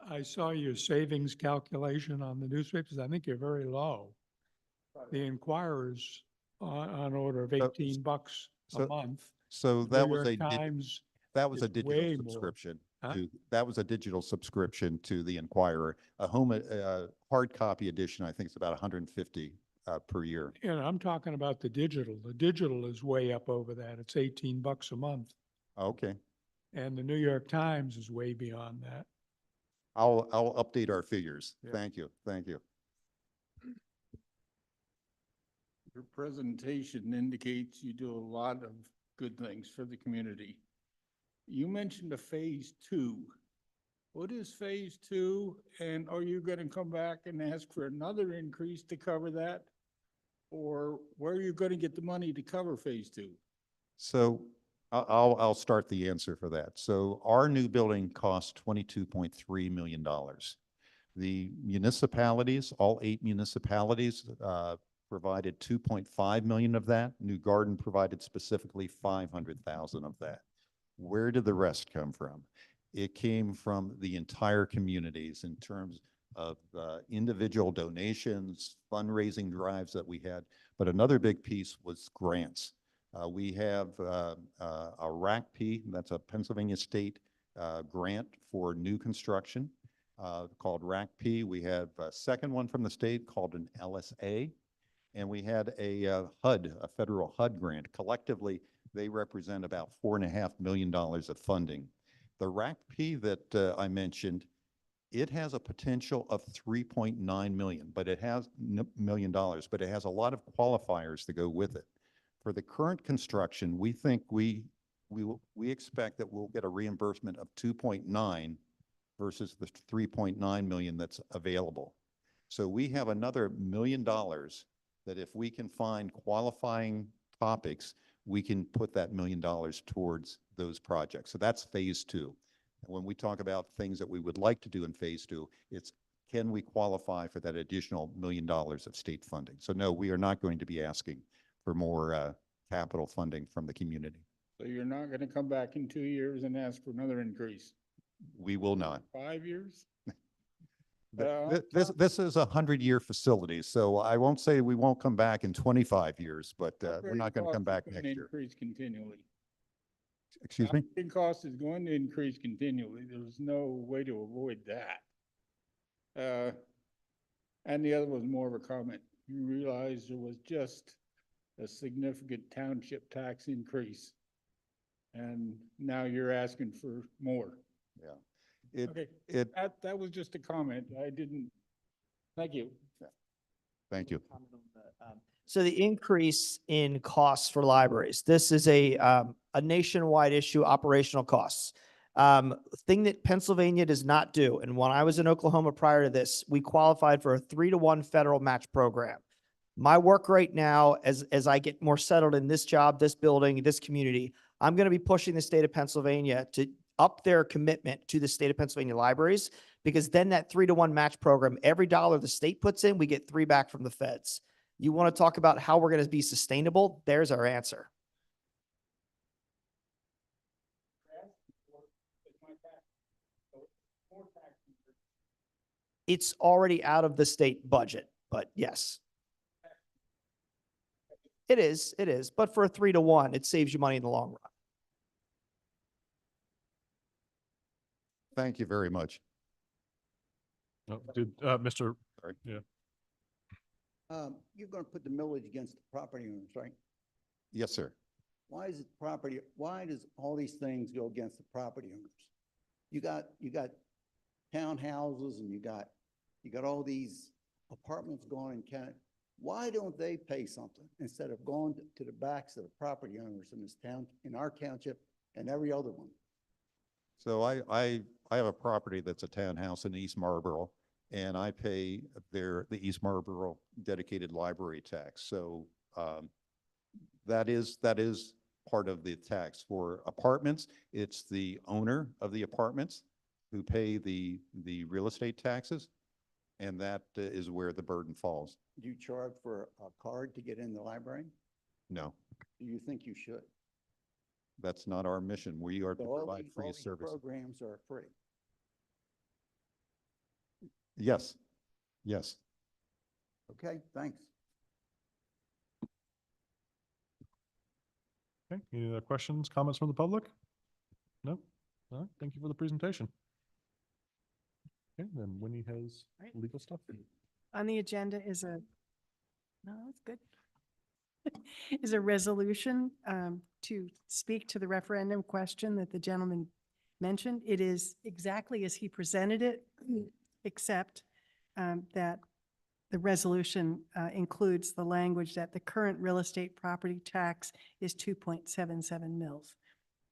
I saw your savings calculation on the newspapers. I think you're very low. The Inquirer's on order of So- $18 a so- month. So New that was York a, Times, that was a is way digital more. subscription. Huh? That was a digital subscription to the Inquirer. A home, hard copy edition, I think it's about 150 per year. and I'm talking about the digital. The digital is way up over that. It's $18 a month. Okay, And the New York Times is way beyond that. I'll update our figures. Yeah. Thank you, thank you. Your presentation indicates you do a lot of good things for the community. You mentioned a phase two. What is phase two? And are you going to come back and ask for another increase to cover that? Or where are you going to get the money to cover phase two? So I'll start the answer for that. So our new building costs $22.3 million. The municipalities, all 8 municipalities, provided 2.5 million of that. New Garden provided specifically 500,000 of that. Where did the rest come from? It came from the entire communities in terms of individual donations, fundraising drives that we had. But another big piece was grants. We have a RACP, that's a Pennsylvania State grant for new construction called RACP. We have a second one from the state called an LSA. And we had a HUD, a federal HUD grant. Collectively, they represent about $4.5 million of funding. The RACP that I mentioned, it has a potential of 3.9 million, but it has $1 million, but it has a lot of qualifiers to go with it. For the current construction, we think we expect that we'll get a reimbursement of 2.9 versus the 3.9 million that's available. So we have another $1 million that if we can find qualifying topics, we can put that $1 million towards those projects. So that's phase two. And when we talk about things that we would like to do in phase two, it's can we qualify for that additional $1 million of state funding? So no, we are not going to be asking for more capital funding from the community. So you're not going to come back in 2 years and ask for another increase? We will not. 5 years? This is a 100-year facility, so I won't say we won't come back in 25 years, but we're Operating not going to come costs back are gonna next year. Increase continually. Excuse me? Operating cost is going to increase continually. There's no way to avoid that. And the other was more of a comment. You realize there was just a significant township tax increase. And now you're asking for more. Yeah. Okay, It, that was just a comment. I didn't, thank you. thank you. So the increase in costs for libraries, this is a nationwide issue, operational costs. Thing that Pennsylvania does not do, and when I was in Oklahoma prior to this, we qualified for a 3-to-1 federal match program. My work right now, as I get more settled in this job, this building, this community, I'm going to be pushing the state of Pennsylvania to up their commitment to the state of Pennsylvania libraries, because then that 3-to-1 match program, every dollar the state puts in, we get 3 back from the feds. You want to talk about how we're going to be sustainable? There's our answer. It's already out of the state budget, but yes. It is. But for a 3-to-1, it saves you money in the long run. Thank you very much. No, Mr. Sorry. Yeah, You're gonna put the millage against the property owners, right? Yes, sir. Why does all these things go against the property owners? You got townhouses and you got all these apartments going in county. Why don't they pay something instead of going to the backs of the property owners in this town, in our township and every other one? So I have a property that's a townhouse in East Marlboro, and I pay the East Marlboro dedicated library tax. So that is part of the tax. For apartments, it's the owner of the apartments who pay the real estate taxes, and that is where the burden falls. Do you charge for a card to get in the library? No, Do you think you should? that's not our mission. We are to So all provide these- free all these service. Programs are free. Yes, yes. Okay, thanks. okay. Any other questions, comments from the public? No? All right, thank you for the presentation. Okay, then Winnie has Right. legal stuff. On the agenda is no, that's good. Is a resolution to speak to the referendum question that the gentleman mentioned. It is exactly as he presented it, except that the resolution includes the language that the current real estate property tax is 2.77 mils.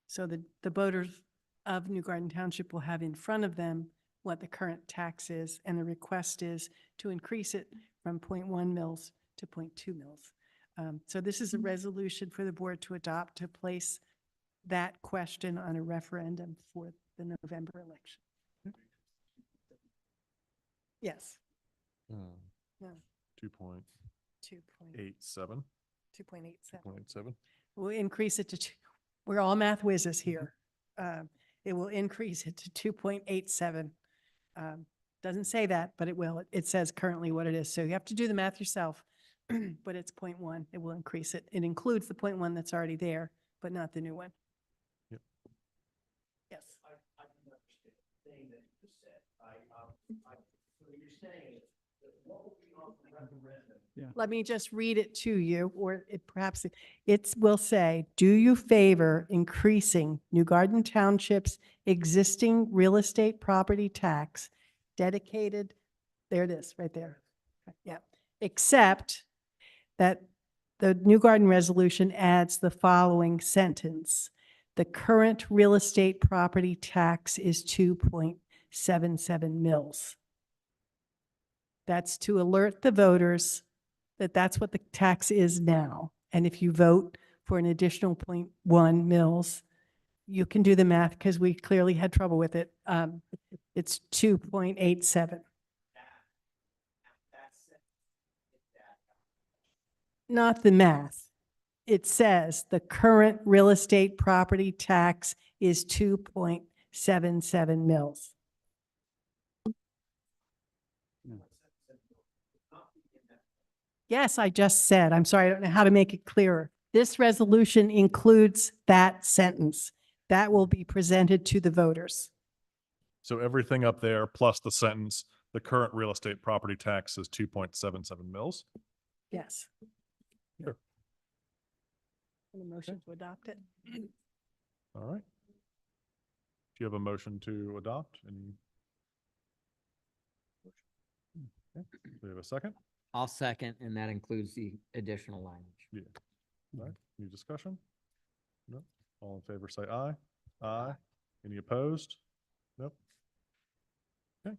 So the voters of New Garden Township will have in front of them what the current tax is, and the request is to increase it from 0.1 mils to 0.2 mils. So this is a resolution for the board to adopt to place that question on a referendum for the November election. Yes. No. 2.87. 2.87. 2.87. We'll increase it to, we're all math whizzes here. It will increase it to 2.87. Doesn't say that, but it will. It says currently what it is. So you have to do the math yourself, but it's 0.1. It will increase it. It includes the 0.1 that's already there, but not the new one. Yep. Yes. I can understand the thing that you just said. So you're saying that what will be on the referendum? Let me just read it to you, or it will say, do you favor increasing New Garden Township's existing real estate property tax dedicated, there it is, right there. Yeah, except that the New Garden resolution adds the following sentence. The current real estate property tax is 2.77 mils. That's to alert the voters that that's what the tax is now. And if you vote for an additional 0.1 mils, you can do the math because we clearly had trouble with it. It's 2.87. Not the math. It says the current real estate property tax is 2.77 mils. Yes, I just said, I'm sorry, I don't know how to make it clearer. This resolution includes that sentence. That will be presented to the voters. So everything up there plus the sentence, the current real estate property tax is 2.77 mils. Yes. Sure. Any motion to adopt it? All right. Do you have a motion to adopt? Any? Okay. Do we have a second? I'll second, and that includes the additional language. Yeah. All right. Any discussion? No. All in favor, say aye. Aye. Any opposed? Nope. Okay.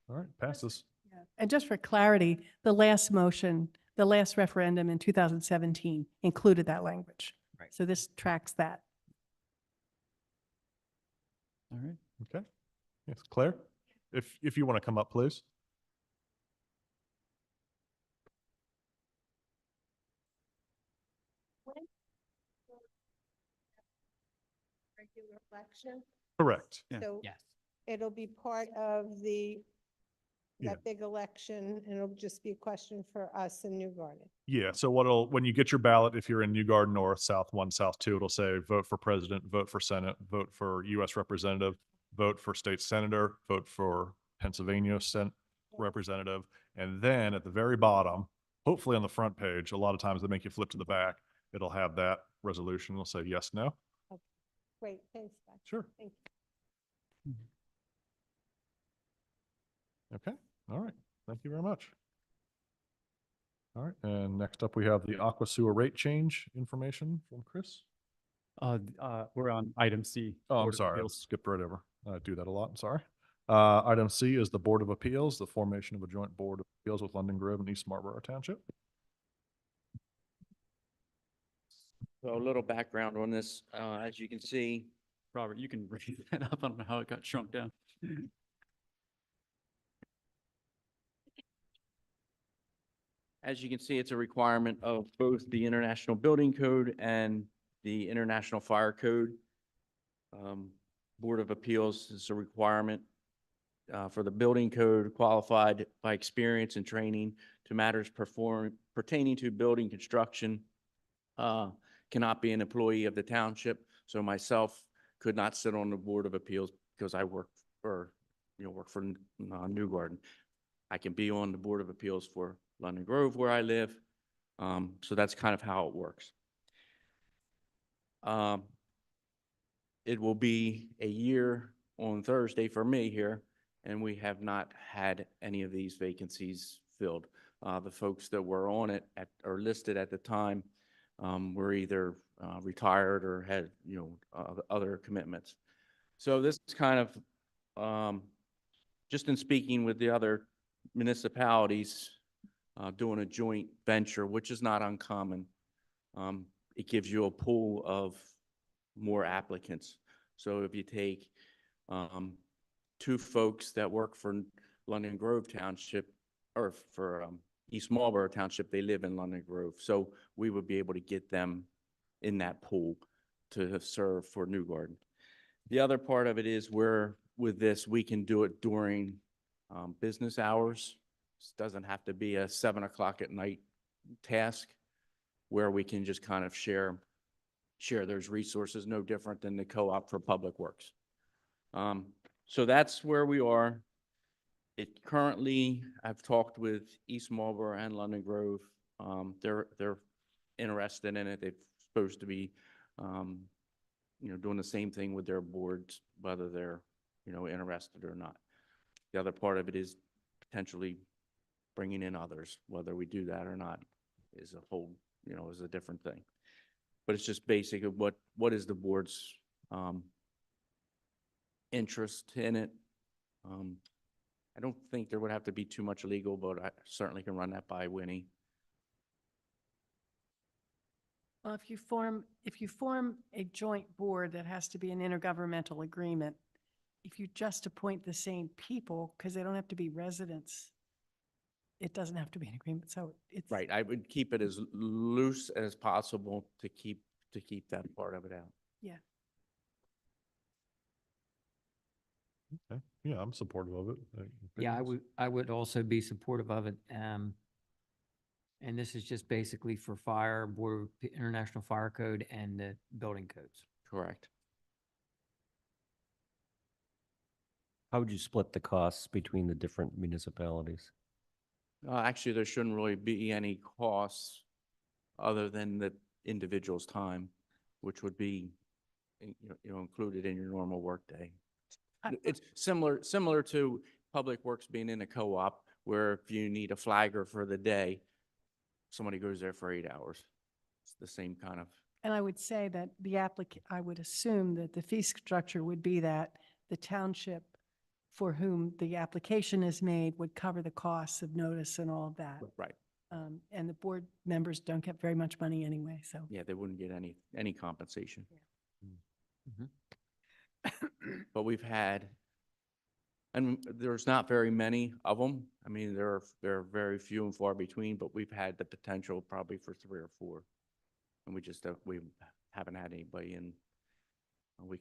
All right. Passes. Yeah. And just for clarity, the last motion, the last referendum in 2017 included that language. Right. So this tracks that. All right. Okay. Yes, Claire, if you want to come up, please. Regular election, Correct. so Yes. it'll be part of the Yeah. that big election, and it'll just be a question for us in New Garden. Yeah, so when you get your ballot, if you're in New Garden North, South 1, South 2, it'll say vote for president, vote for Senate, vote for US representative, vote for state senator, vote for Pennsylvania representative. And then at the very bottom, hopefully on the front page, a lot of times they make you flip to the back. It'll have that resolution. It'll say yes, no. Great, thanks, Beth. Sure. Thank you. Okay, all right. Thank you very much. All right, and next up we have the aqua sewer rate change information from Chris. We're on item C. Oh, I'm Board of sorry, I Appeals. skipped right over. I do that a lot, I'm sorry. Item C is the Board of Appeals, the formation of a joint Board of Appeals with London Grove and East Marlborough Township. So a little background on this, as you can see, Robert, you can raise that up. I don't know how it got shrunk down. as you can see, it's a requirement of both the International Building Code and the International Fire Code. Board of Appeals is a requirement for the building code, qualified by experience and training to matters pertaining to building construction. Cannot be an employee of the township. So myself could not sit on the Board of Appeals because I work for New Garden. I can be on the Board of Appeals for London Grove where I live. So that's kind of how it works. It will be a year on Thursday for me here, and we have not had any of these vacancies filled. The folks that were on it or listed at the time were either retired or had, other commitments. So this is kind of, just in speaking with the other municipalities, doing a joint venture, which is not uncommon. It gives you a pool of more applicants. So if you take two folks that work for London Grove Township or for East Marlborough Township, they live in London Grove. So we would be able to get them in that pool to serve for New Garden. The other part of it is where with this, we can do it during business hours. This doesn't have to be a 7 o'clock at night task where we can just kind of share those resources, no different than the co-op for Public Works. So that's where we are. It currently, I've talked with East Marlborough and London Grove. They're interested in it. They're supposed to be, doing the same thing with their boards, whether they're, interested or not. The other part of it is potentially bringing in others. Whether we do that or not is a whole, is a different thing. But it's just basic of what is the board's interest in it. I don't think there would have to be too much legal, but I certainly can run that by Winnie. Well, if you form a joint board, that has to be an intergovernmental agreement. If you just appoint the same people, because they don't have to be residents, it doesn't have to be an agreement. So it's Right, I would keep it as loose as possible to keep that part of it out. Yeah. Okay, yeah, I'm supportive of it. Yeah, Opinions? I would also be supportive of it. And this is just basically for fire, International Fire Code and the building codes. Correct. How would you split the costs between the different municipalities? Actually, there shouldn't really be any costs other than the individual's time, which would be, included in your normal workday. It's similar to Public Works being in a co-op, where if you need a flagger for the day, somebody goes there for 8 hours. It's the same kind of. And I would say that I would assume that the fee structure would be that the township for whom the application is made would cover the costs of notice and all of that. Right. And the board members don't get very much money anyway, so. Yeah, they wouldn't get any compensation. Mhm. But we've had, and there's not very many of them. I mean, there are very few and far between, but we've had the potential probably for 3 or 4. And we haven't had anybody in we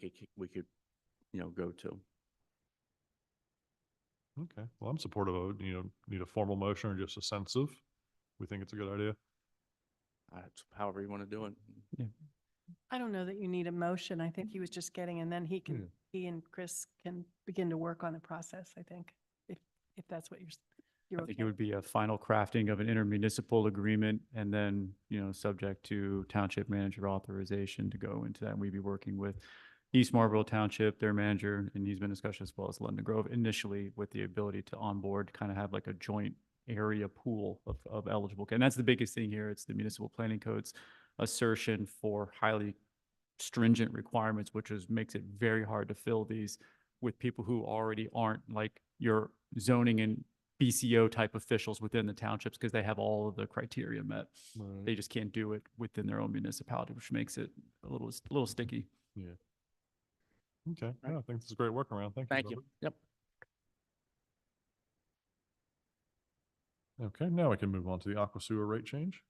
could, go to. Okay, well, I'm supportive of it. Need a formal motion or just a sense of, we think it's a good idea. However you want to do it. I don't know that you need a motion. I think he was just getting, and then he and Chris can begin to work on the process, I think, if that's what you're I think okay. it would be a final crafting of an intermunicipal agreement and then, subject to township manager authorization to go into that. And we'd be working with East Marlboro Township, their manager, and he's been discussed as well as London Grove initially with the ability to onboard, kind of have like a joint area pool of eligible. And that's the biggest thing here. It's the municipal planning code's assertion for highly stringent requirements, which makes it very hard to fill these with people who already aren't like your zoning and BCO type officials within the townships because they have all of the criteria met. Right. They just can't do it within their own municipality, which makes it a little sticky. Yeah. Okay, yeah, I think this is a great workaround. Thank you. Thank you. Robert. Yep. Okay, now we can move on to the aqua sewer rate change.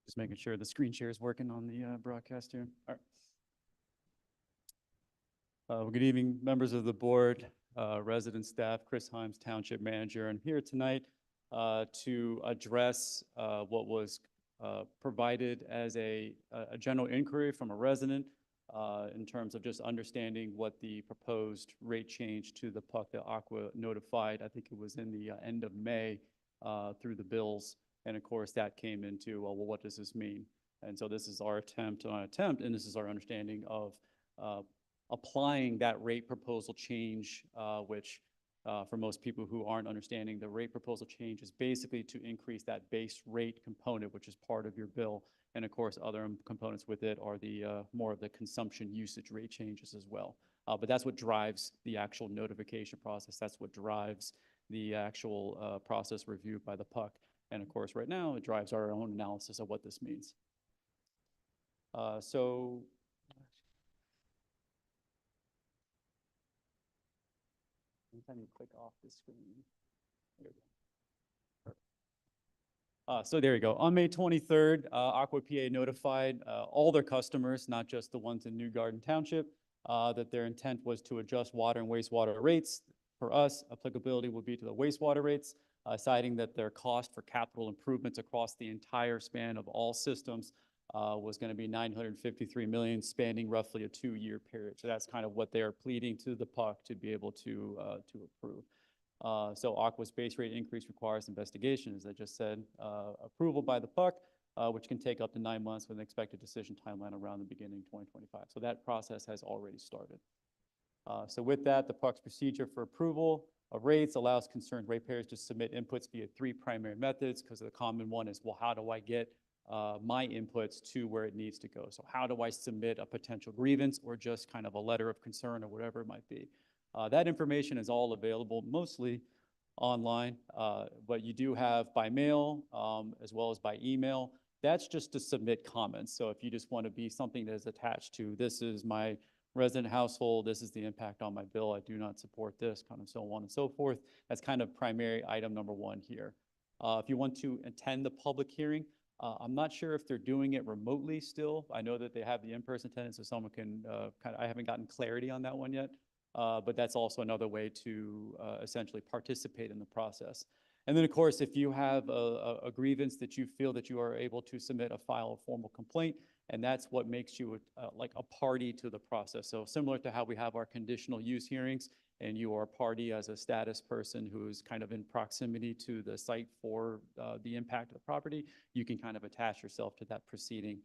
Just making sure the screen share is working on the broadcast here. All right. Well, good evening, members of the board, resident staff, Chris Himes, Township Manager. I'm here tonight to address what was provided as a general inquiry from a resident in terms of just understanding what the proposed rate change to the PUC that Aqua notified. I think it was in the end of May through the bills. And of course, that came into, well, what does this mean? And so this is our attempt, and this is our understanding of applying that rate proposal change, which for most people who aren't understanding, the rate proposal change is basically to increase that base rate component, which is part of your bill. And of course, other components with it are the more of the consumption usage rate changes as well. But that's what drives the actual notification process. That's what drives the actual process reviewed by the PUC. And of course, right now, it drives our own analysis of what this means. So anytime you click off the screen, there we go. So there you go. On May 23rd, Aqua PA notified all their customers, not just the ones in New Garden Township, that their intent was to adjust water and wastewater rates. For us, applicability would be to the wastewater rates, citing that their cost for capital improvements across the entire span of all systems was going to be $953 million, spanning roughly a 2-year period. So that's kind of what they are pleading to the PUC to be able to approve. So Aqua's base rate increase requires investigation, as I just said, approval by the PUC, which can take up to 9 months with an expected decision timeline around the beginning of 2025. So that process has already started. So with that, the PUC's procedure for approval of rates allows concerned ratepayers to submit inputs via 3 primary methods, because the common one is, well, how do I get my inputs to where it needs to go? So how do I submit a potential grievance or just kind of a letter of concern or whatever it might be? That information is all available mostly online, but you do have by mail as well as by email. That's just to submit comments. So if you just want to be something that is attached to, this is my resident household, this is the impact on my bill, I do not support this, kind of so on and so forth. That's kind of primary item number 1 here. If you want to attend the public hearing, I'm not sure if they're doing it remotely still. I know that they have the in-person attendance, so someone can I haven't gotten clarity on that one yet, but that's also another way to essentially participate in the process. And then, of course, if you have a grievance that you feel that you are able to submit file a formal complaint, and that's what makes you like a party to the process. So similar to how we have our conditional use hearings, and you are a party as a status person who's kind of in proximity to the site for the impact of the property, you can kind of attach yourself to that proceeding.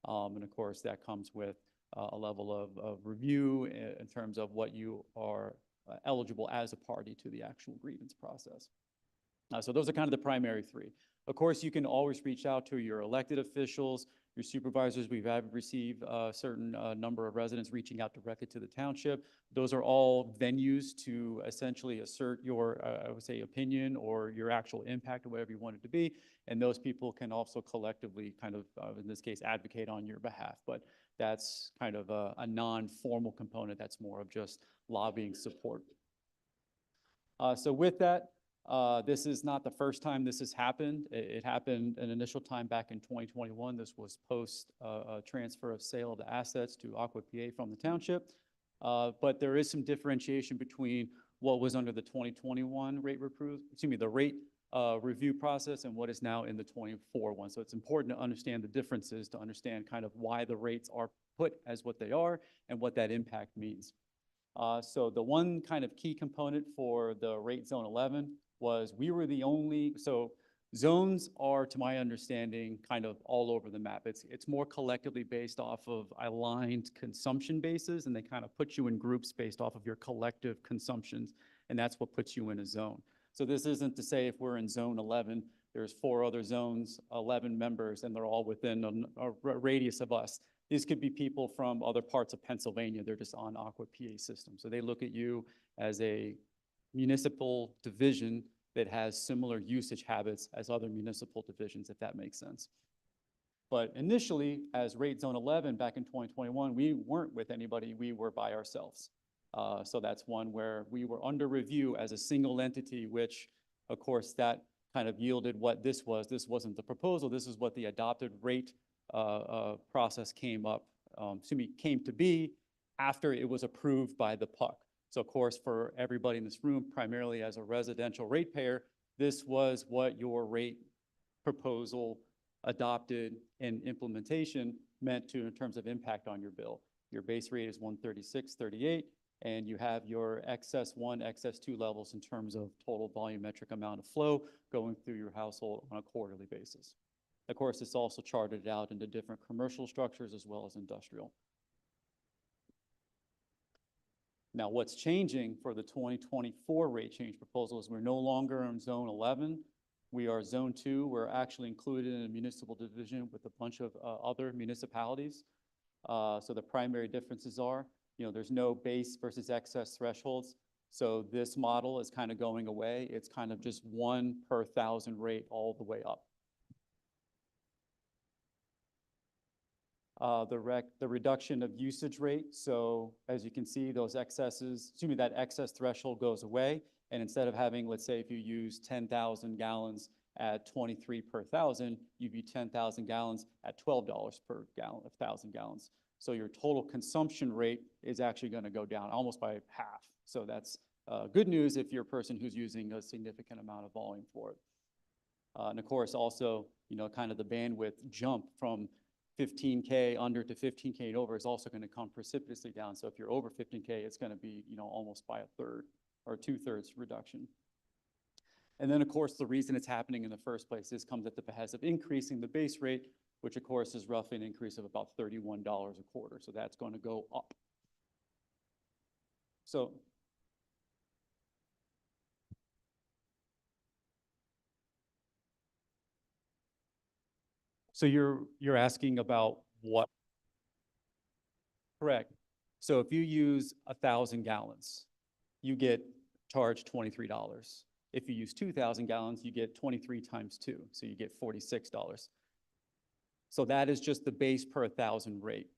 And of course, that comes with a level of review in terms of what you are eligible as a party to the actual grievance process. So those are kind of the primary 3. Of course, you can always reach out to your elected officials, your supervisors. We've had received a certain number of residents reaching out directly to the township. Those are all venues to essentially assert your, I would say, opinion or your actual impact or whatever you want it to be. And those people can also collectively kind of, in this case, advocate on your behalf. But that's kind of a non-formal component. That's more of just lobbying support. So with that, this is not the first time this has happened. It happened an initial time back in 2021. This was post transfer of sale of the assets to Aqua PA from the township. But there is some differentiation between what was under the 2021 rate review process and what is now in the 24 one. So it's important to understand the differences, to understand kind of why the rates are put as what they are and what that impact means. So the one kind of key component for the rate zone 11 was we were the only, so zones are, to my understanding, kind of all over the map. It's more collectively based off of aligned consumption bases, and they kind of put you in groups based off of your collective consumptions, and that's what puts you in a zone. So this isn't to say if we're in zone 11, there's 4 other zones, 11 members, and they're all within a radius of us. These could be people from other parts of Pennsylvania. They're just on Aqua PA system. So they look at you as a municipal division that has similar usage habits as other municipal divisions, if that makes sense. But initially, as rate zone 11 back in 2021, we weren't with anybody. We were by ourselves. So that's one where we were under review as a single entity, which, of course, that kind of yielded what this was. This wasn't the proposal. This is what the adopted rate process came to be after it was approved by the PUC. So of course, for everybody in this room, primarily as a residential ratepayer, this was what your rate proposal adopted and implementation meant to in terms of impact on your bill. Your base rate is 136.38, and you have your excess 1, excess 2 levels in terms of total volumetric amount of flow going through your household on a quarterly basis. Of course, it's also charted out into different commercial structures as well as industrial. Now, what's changing for the 2024 rate change proposal is we're no longer in zone 11. We are zone 2. We're actually included in a municipal division with a bunch of other municipalities. So the primary differences are, there's no base versus excess thresholds. So this model is kind of going away. It's kind of just 1 per 1,000 rate all the way up. The reduction of usage rate. So as you can see, those excesses, that excess threshold goes away. And instead of having, let's say if you use 10,000 gallons at 23 per 1,000, you'd be 10,000 gallons at $12 per gallon of 1,000 gallons. So your total consumption rate is actually going to go down almost by half. So that's good news if you're a person who's using a significant amount of volume for it. And of course, also, kind of the bandwidth jump from 15K under to 15K and over is also going to come precipitously down. So if you're over 15K, it's going to be, almost by 1/3 or 2/3 reduction. And then, of course, the reason it's happening in the first place is comes at the behest of increasing the base rate, which, of course, is roughly an increase of about $31 a quarter. So that's going to go up. So you're asking about what? Correct. So if you use 1,000 gallons, you get charged $23. If you use 2,000 gallons, you get 23 times 2, so you get $46. So that is just the base per 1,000 rate.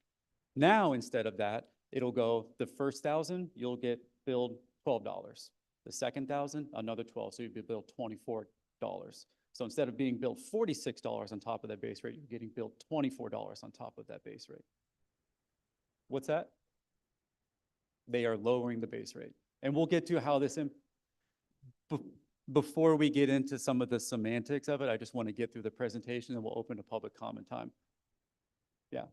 Now, instead of that, it'll go the first 1,000, you'll get billed $12. The second 1,000, another 12, so you'll be billed $24. So instead of being billed $46 on top of that base rate, you're getting billed $24 on top of that base rate. What's that? They are lowering the base rate. And we'll get to how this, before we get into some of the semantics of it, I just want to get through the presentation and we'll open to public comment time. Yeah.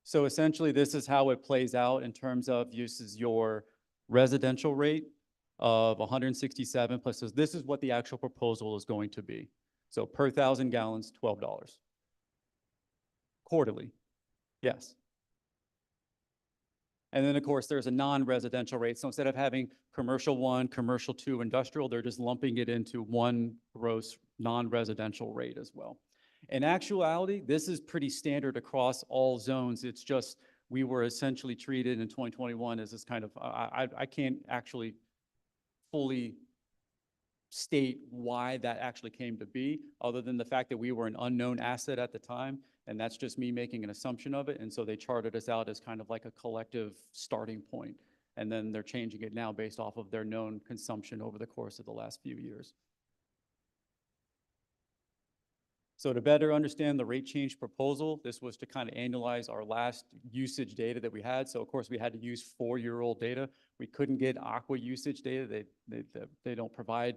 So essentially, this is how it plays out in terms of uses your residential rate of 167 plus this is what the actual proposal is going to be. So per 1,000 gallons, $12. Quarterly, yes. And then of course there's a non-residential rate. So instead of having commercial 1, commercial 2, industrial, they're just lumping it into one gross non-residential rate as well. In actuality, this is pretty standard across all zones. It's just, we were essentially treated in 2021 as this kind of, I can't actually fully state why that actually came to be, other than the fact that we were an unknown asset at the time. And that's just me making an assumption of it. And so they charted us out as kind of like a collective starting point. And then they're changing it now based off of their known consumption over the course of the last few years. So to better understand the rate change proposal, this was to kind of annualize our last usage data that we had. So of course we had to use 4-year-old data. We couldn't get Aqua usage data. They don't provide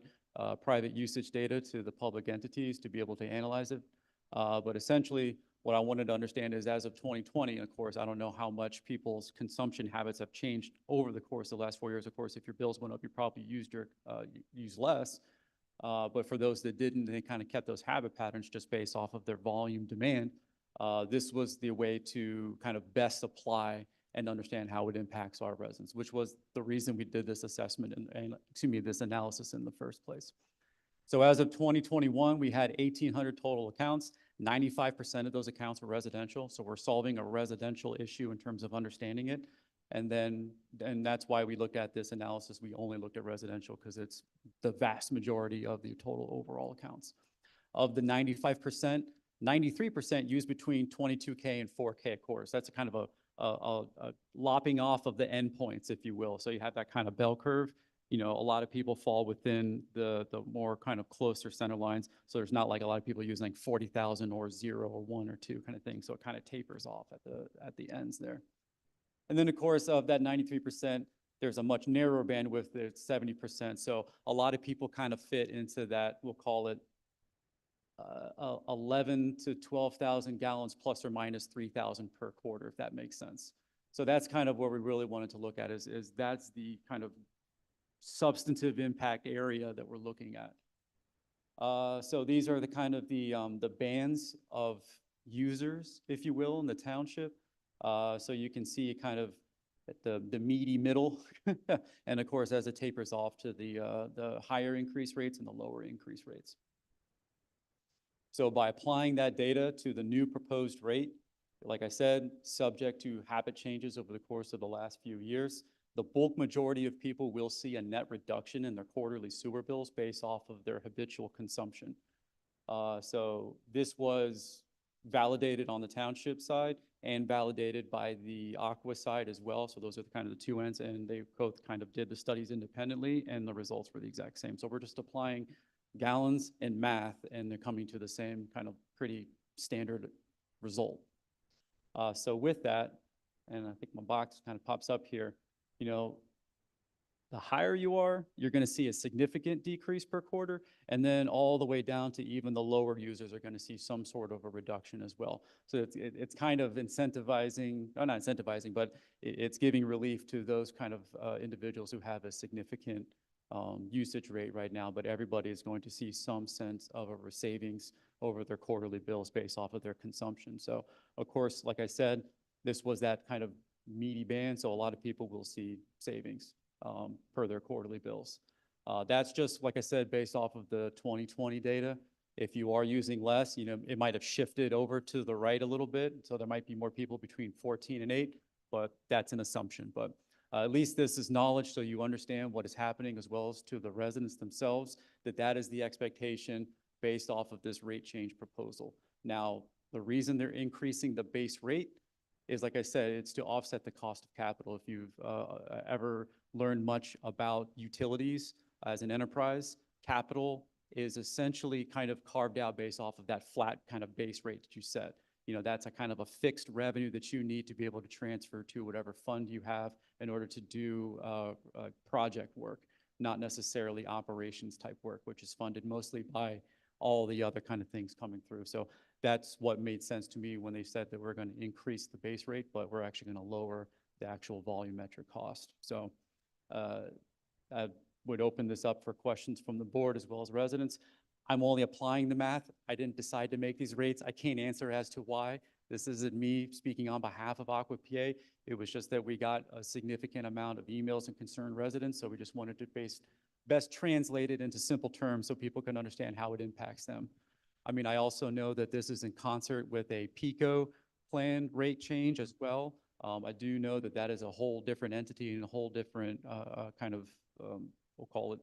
private usage data to the public entities to be able to analyze it. But essentially what I wanted to understand is, as of 2020, of course, I don't know how much people's consumption habits have changed over the course of the last 4 years. Of course, if your bills went up, you probably used less. But for those that didn't, they kind of kept those habit patterns just based off of their volume demand. This was the way to kind of best apply and understand how it impacts our residents, which was the reason we did this assessment and this analysis in the first place. So as of 2021, we had 1,800 total accounts. 95% of those accounts were residential. So we're solving a residential issue in terms of understanding it. And that's why we looked at this analysis. We only looked at residential because it's the vast majority of the total overall accounts. Of the 95%, 93% used between 22K and 4K, of course. That's a kind of a lopping off of the endpoints, if you will. So you have that kind of bell curve. You know, a lot of people fall within the more kind of closer center lines. So there's not like a lot of people using like 40,000 or 0 or 1 or 2 kind of thing. So it kind of tapers off at the ends there. And then of course of that 93%, there's a much narrower bandwidth that's 70%. So a lot of people kind of fit into that, we'll call it 11 to 12,000 gallons plus or minus 3,000 per quarter, if that makes sense. So that's kind of where we really wanted to look at is that's the kind of substantive impact area that we're looking at. So these are the kind of the bands of users, if you will, in the township. So you can see kind of at the meaty middle, and of course, as it tapers off to the higher increase rates and the lower increase rates. So by applying that data to the new proposed rate, like I said, subject to habit changes over the course of the last few years, the bulk majority of people will see a net reduction in their quarterly sewer bills based off of their habitual consumption. So this was validated on the township side and validated by the Aqua side as well. So those are kind of the two ends, and they both kind of did the studies independently, and the results were the exact same. So we're just applying gallons and math, and they're coming to the same kind of pretty standard result. So with that, and I think my box kind of pops up here, you know, the higher you are, you're going to see a significant decrease per quarter, and then all the way down to even the lower users are going to see some sort of a reduction as well. So it's kind of incentivizing, or not incentivizing, but it's giving relief to those kind of individuals who have a significant usage rate right now, but everybody is going to see some sense of a savings over their quarterly bills based off of their consumption. So of course, like I said, this was that kind of meaty band, so a lot of people will see savings per their quarterly bills. That's just, like I said, based off of the 2020 data. If you are using less, you know, it might have shifted over to the right a little bit, so there might be more people between 14 and 8, but that's an assumption. But at least this is knowledge so you understand what is happening, as well as to the residents themselves, that is the expectation based off of this rate change proposal. Now, the reason they're increasing the base rate is, like I said, it's to offset the cost of capital. If you've ever learned much about utilities as an enterprise, capital is essentially kind of carved out based off of that flat kind of base rate that you set. You know, that's a kind of a fixed revenue that you need to be able to transfer to whatever fund you have in order to do project work, not necessarily operations type work, which is funded mostly by all the other kind of things coming through. So that's what made sense to me when they said that we're going to increase the base rate, but we're actually going to lower the actual volumetric cost. So I would open this up for questions from the board as well as residents. I'm only applying the math. I didn't decide to make these rates. I can't answer as to why. This isn't me speaking on behalf of Aqua PA. It was just that we got a significant amount of emails and concerned residents, so we just wanted to best translate it into simple terms so people can understand how it impacts them. I mean, I also know that this is in concert with a PICO plan rate change as well. I do know that that is a whole different entity and a whole different kind of, we'll call it,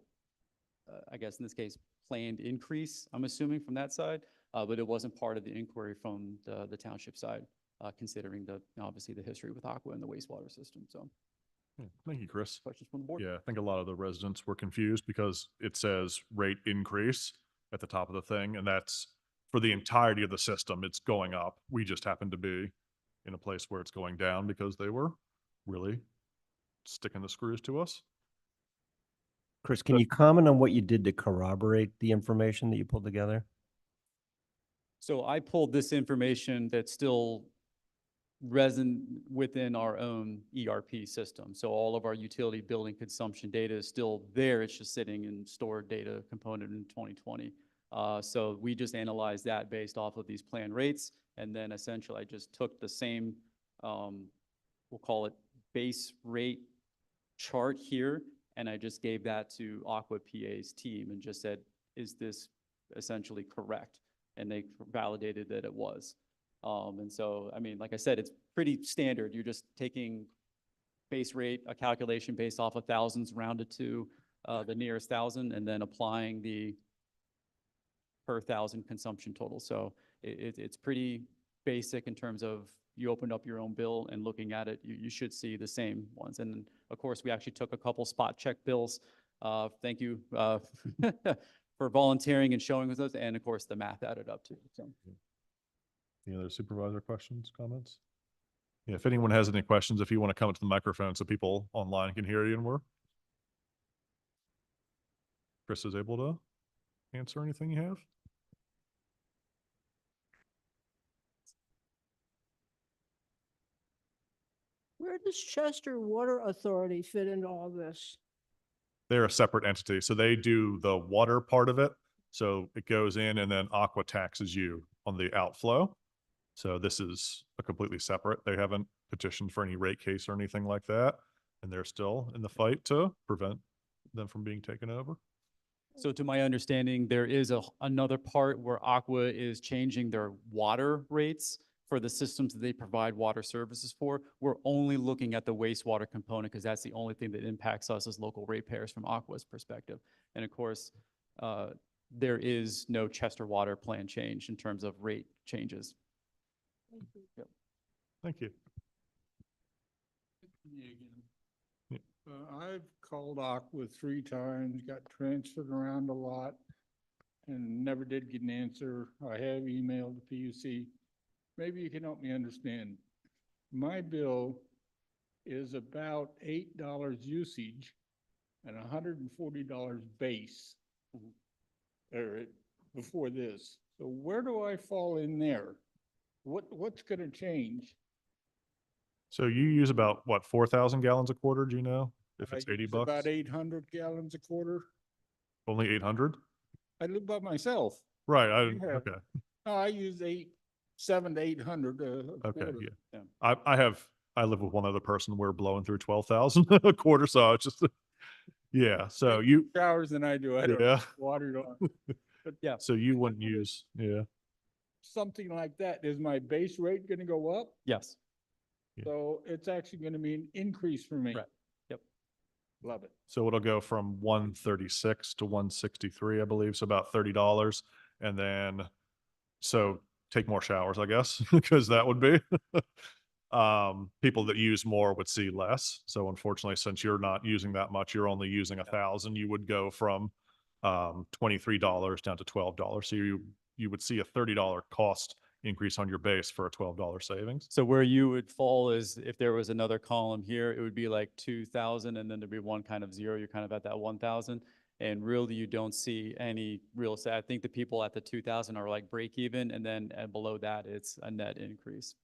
I guess in this case, planned increase, I'm assuming from that side, but it wasn't part of the inquiry from the township side, considering obviously the history with Aqua and the wastewater system, so. Yeah, thank you, Chris. Questions from the board? Yeah, I think a lot of the residents were confused because it says rate increase at the top of the thing, and that's for the entirety of the system. It's going up. We just happen to be in a place where it's going down because they were really sticking the screws to us. Chris, can you comment on what you did to corroborate the information that you pulled together? So I pulled this information that's still resident within our own ERP system. So all of our utility building consumption data is still there. It's just sitting in stored data component in 2020. So we just analyzed that based off of these plan rates. And then essentially I just took the same, we'll call it base rate chart here. And I just gave that to Aqua PA's team and just said, is this essentially correct? And they validated that it was. And so, I mean, like I said, it's pretty standard. You're just taking base rate, a calculation based off of thousands rounded to the nearest thousand, and then applying the per thousand consumption total. So it's pretty basic in terms of you opened up your own bill and looking at it, you should see the same ones. And of course, we actually took a couple spot check bills. Thank you for volunteering and showing us those. And of course, the math added up too. So. Any other supervisor questions, comments? Yeah, if anyone has any questions, if you want to come to the microphone so people online can hear you and we're. Chris is able to answer anything you have. Where does Chester Water Authority fit into all this? They're a separate entity, so they do the water part of it. So it goes in and then Aqua taxes you on the outflow. So this is a completely separate. They haven't petitioned for any rate case or anything like that. And they're still in the fight to prevent them from being taken over. So to my understanding, there is another part where Aqua is changing their water rates for the systems that they provide water services for. We're only looking at the wastewater component because that's the only thing that impacts us as local ratepayers from Aqua's perspective. And of course, there is no Chester Water plan change in terms of rate changes. Thank you. Yep. Thank you. Me again. I've called Aqua 3 times, got transferred around a lot, and never did get an answer. I have emailed the PUC. Maybe you can help me understand. My bill is about $8 usage and $140 base before this. So where do I fall in there? What's going to change? So you use about what, 4,000 gallons a quarter? Do you know if it's I 80 use bucks? About 800 gallons a quarter. Only 800? I live by myself. Right. Yeah. Okay. No, I use 700 to 800 a Okay. quarter. Yeah. I live with one other person. We're blowing through 12,000 a quarter. So it's just, yeah. So you, Showers than I do. I don't yeah. water it on. But Yeah. So you wouldn't use, yeah. something like that, is my base rate going to go up? Yes. Yeah. So it's actually going to be an increase for me. Right. Yep. Love it. So it'll go from 136 to 163, I believe. So about $30. And then, so take more showers, I guess, because that would be, people that use more would see less. So unfortunately, since you're not using that much, you're only using 1,000, you would go from, $23 down to $12. So you would see a $30 cost increase on your base for a $12 savings. So where you would fall is if there was another column here, it would be like 2,000 and then there'd be one kind of zero. You're kind of at that 1,000. And really you don't see any real, I think the people at the 2,000 are like break even. And then below that, it's a net increase.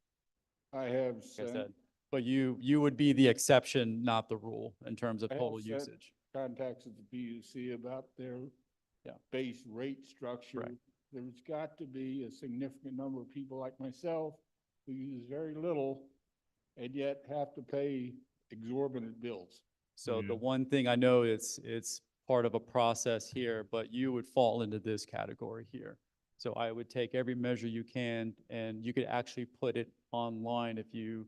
I have Like I sent, said, but you would be the exception, not the rule in terms of I have total sent usage. contacts at the PUC about their base rate structure. Right. There's got to be a significant number of people like myself who use very little and yet have to pay exorbitant bills. So Yeah. the one thing I know it's part of a process here, but you would fall into this category here. So I would take every measure you can, and you could actually put it online if you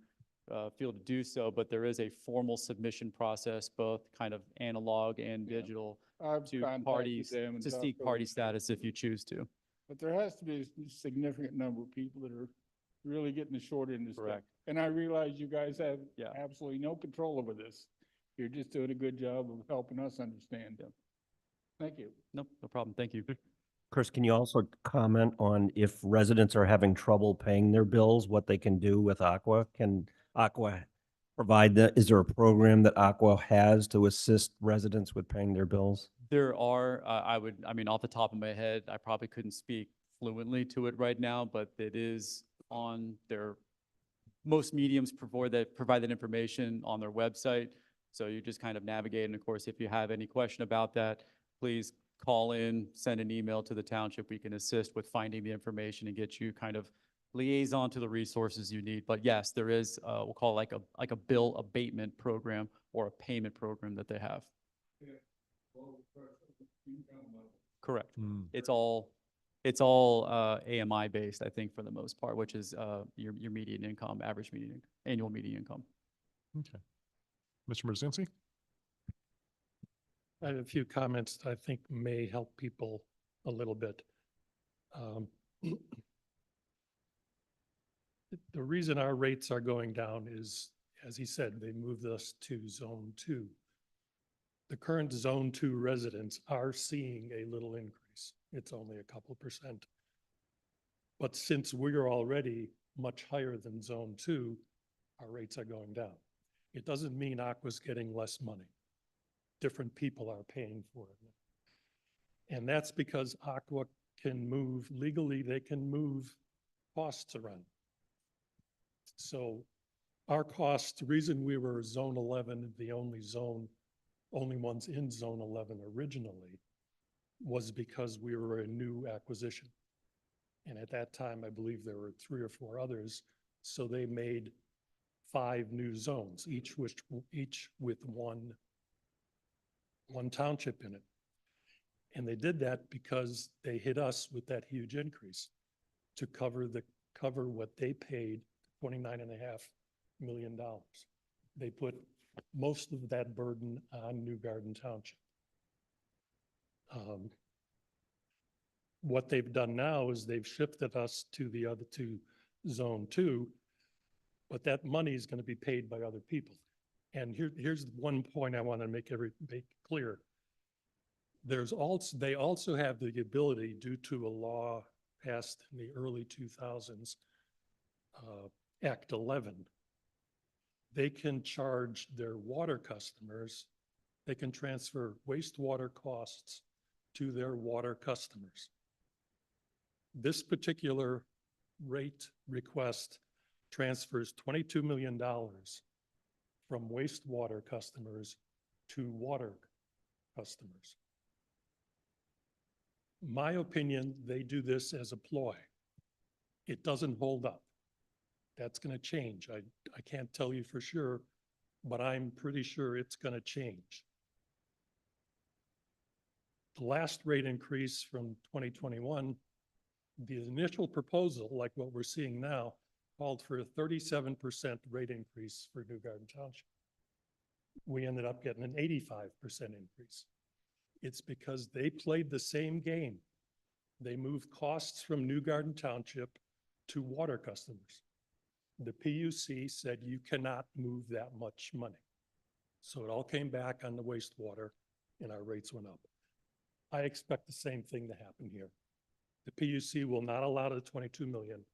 feel to do so, but there is a formal submission process, both kind of analog and Yeah. digital, I've to contacted parties, them and to talked seek to party them. status if you choose to. But there has to be a significant number of people that are really getting the short end of the stick. Correct. And I realize you guys have Yeah. absolutely no control over this. You're just doing a good job of helping us understand. Yeah. Thank you. Nope, no problem. Thank you. Chris, can you also comment on if residents are having trouble paying their bills, what they can do with Aqua? Can Aqua provide that? Is there a program that Aqua has to assist residents with paying their bills? There are, I mean, off the top of my head, I probably couldn't speak fluently to it right now, but it is on their, most mediums provide that information on their website. So you just kind of navigate. And of course, if you have any question about that, please call in, send an email to the township. We can assist with finding the information and get you kind of liaison to the resources you need. But yes, there is, we'll call it like a bill abatement program or a payment program that they have. Correct. It's all AMI based, I think, for the most part, which is your median income, average median, annual median income. Okay. Mr. Brzezinski? I have a few comments that I think may help people a little bit. The reason our rates are going down is, as he said, they moved us to Zone 2. The current Zone 2 residents are seeing a little increase. It's only a couple %. But since we're already much higher than Zone 2, our rates are going down. It doesn't mean Aqua's getting less money. Different people are paying for it. And that's because Aqua can move, legally, they can move costs around. So our costs, the reason we were Zone 11, the only ones in Zone 11 originally, was because we were a new acquisition. And at that time, I believe there were 3 or 4 others. So they made 5 new zones, each with one township in it. And they did that because they hit us with that huge increase to cover what they paid, $29.5 million. They put most of that burden on New Garden Township. What they've done now is they've shifted us to the other two, Zone 2, but that money is going to be paid by other people. And here's one point I want to make clear. They also have the ability, due to a law passed in the early 2000s, Act 11, they can charge their water customers, they can transfer wastewater costs to their water customers. This particular rate request transfers $22 million from wastewater customers to water customers. My opinion, they do this as a ploy. It doesn't hold up. That's going to change. I can't tell you for sure, but I'm pretty sure it's going to change. The last rate increase from 2021, the initial proposal, like what we're seeing now, called for a 37% rate increase for New Garden Township. We ended up getting an 85% increase. It's because they played the same game. They moved costs from New Garden Township to water customers. The PUC said you cannot move that much money. So it all came back on the wastewater and our rates went up. I expect the same thing to happen here. The PUC will not allow the 22 million.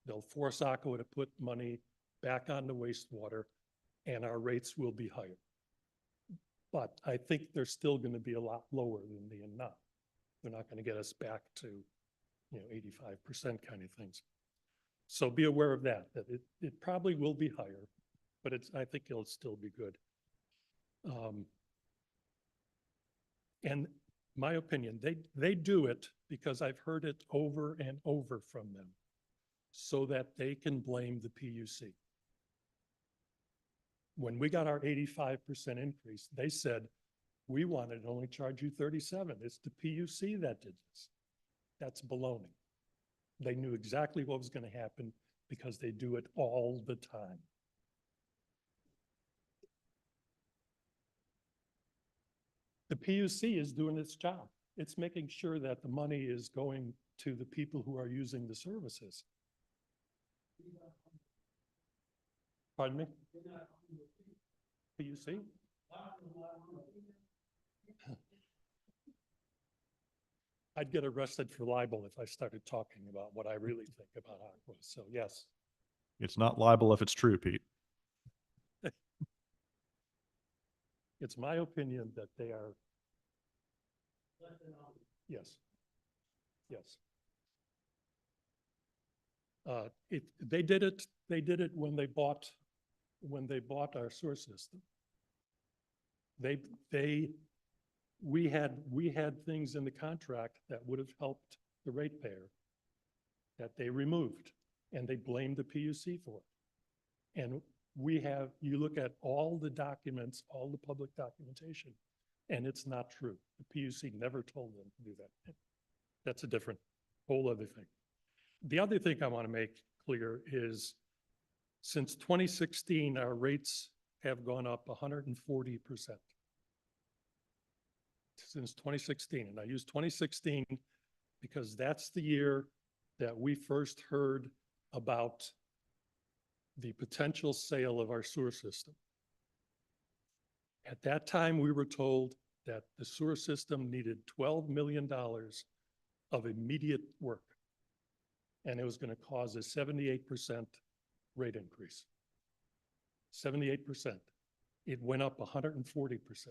They'll force Aqua to put money back on the wastewater and our rates will be higher. But I think they're still going to be a lot lower than they are now. They're not going to get us back to, 85% kind of things. So be aware of that it probably will be higher, but I think it'll still be good. And my opinion, they do it because I've heard it over and over from them so that they can blame the PUC. When we got our 85% increase, they said, we wanted to only charge you 37. It's the PUC that did this. That's baloney. They knew exactly what was going to happen because they do it all the time. The PUC is doing its job. It's making sure that the money is going to the people who are using the services. Pardon me? PUC? I'd get arrested for libel if I started talking about what I really think about Aqua. So yes, It's not libel if it's true, Pete. it's my opinion that they are. Yes. Yes. They did it when they bought our sewer system. We had things in the contract that would have helped the ratepayer that they removed, and they blamed the PUC for it. And you look at all the documents, all the public documentation, and it's not true. The PUC never told them to do that. That's a different, whole other thing. The other thing I want to make clear is since 2016, our rates have gone up 140%. Since 2016, and I use 2016 because that's the year that we first heard about the potential sale of our sewer system. At that time, we were told that the sewer system needed $12 million of immediate work, and it was going to cause a 78% rate increase. 78%. It went up 140%.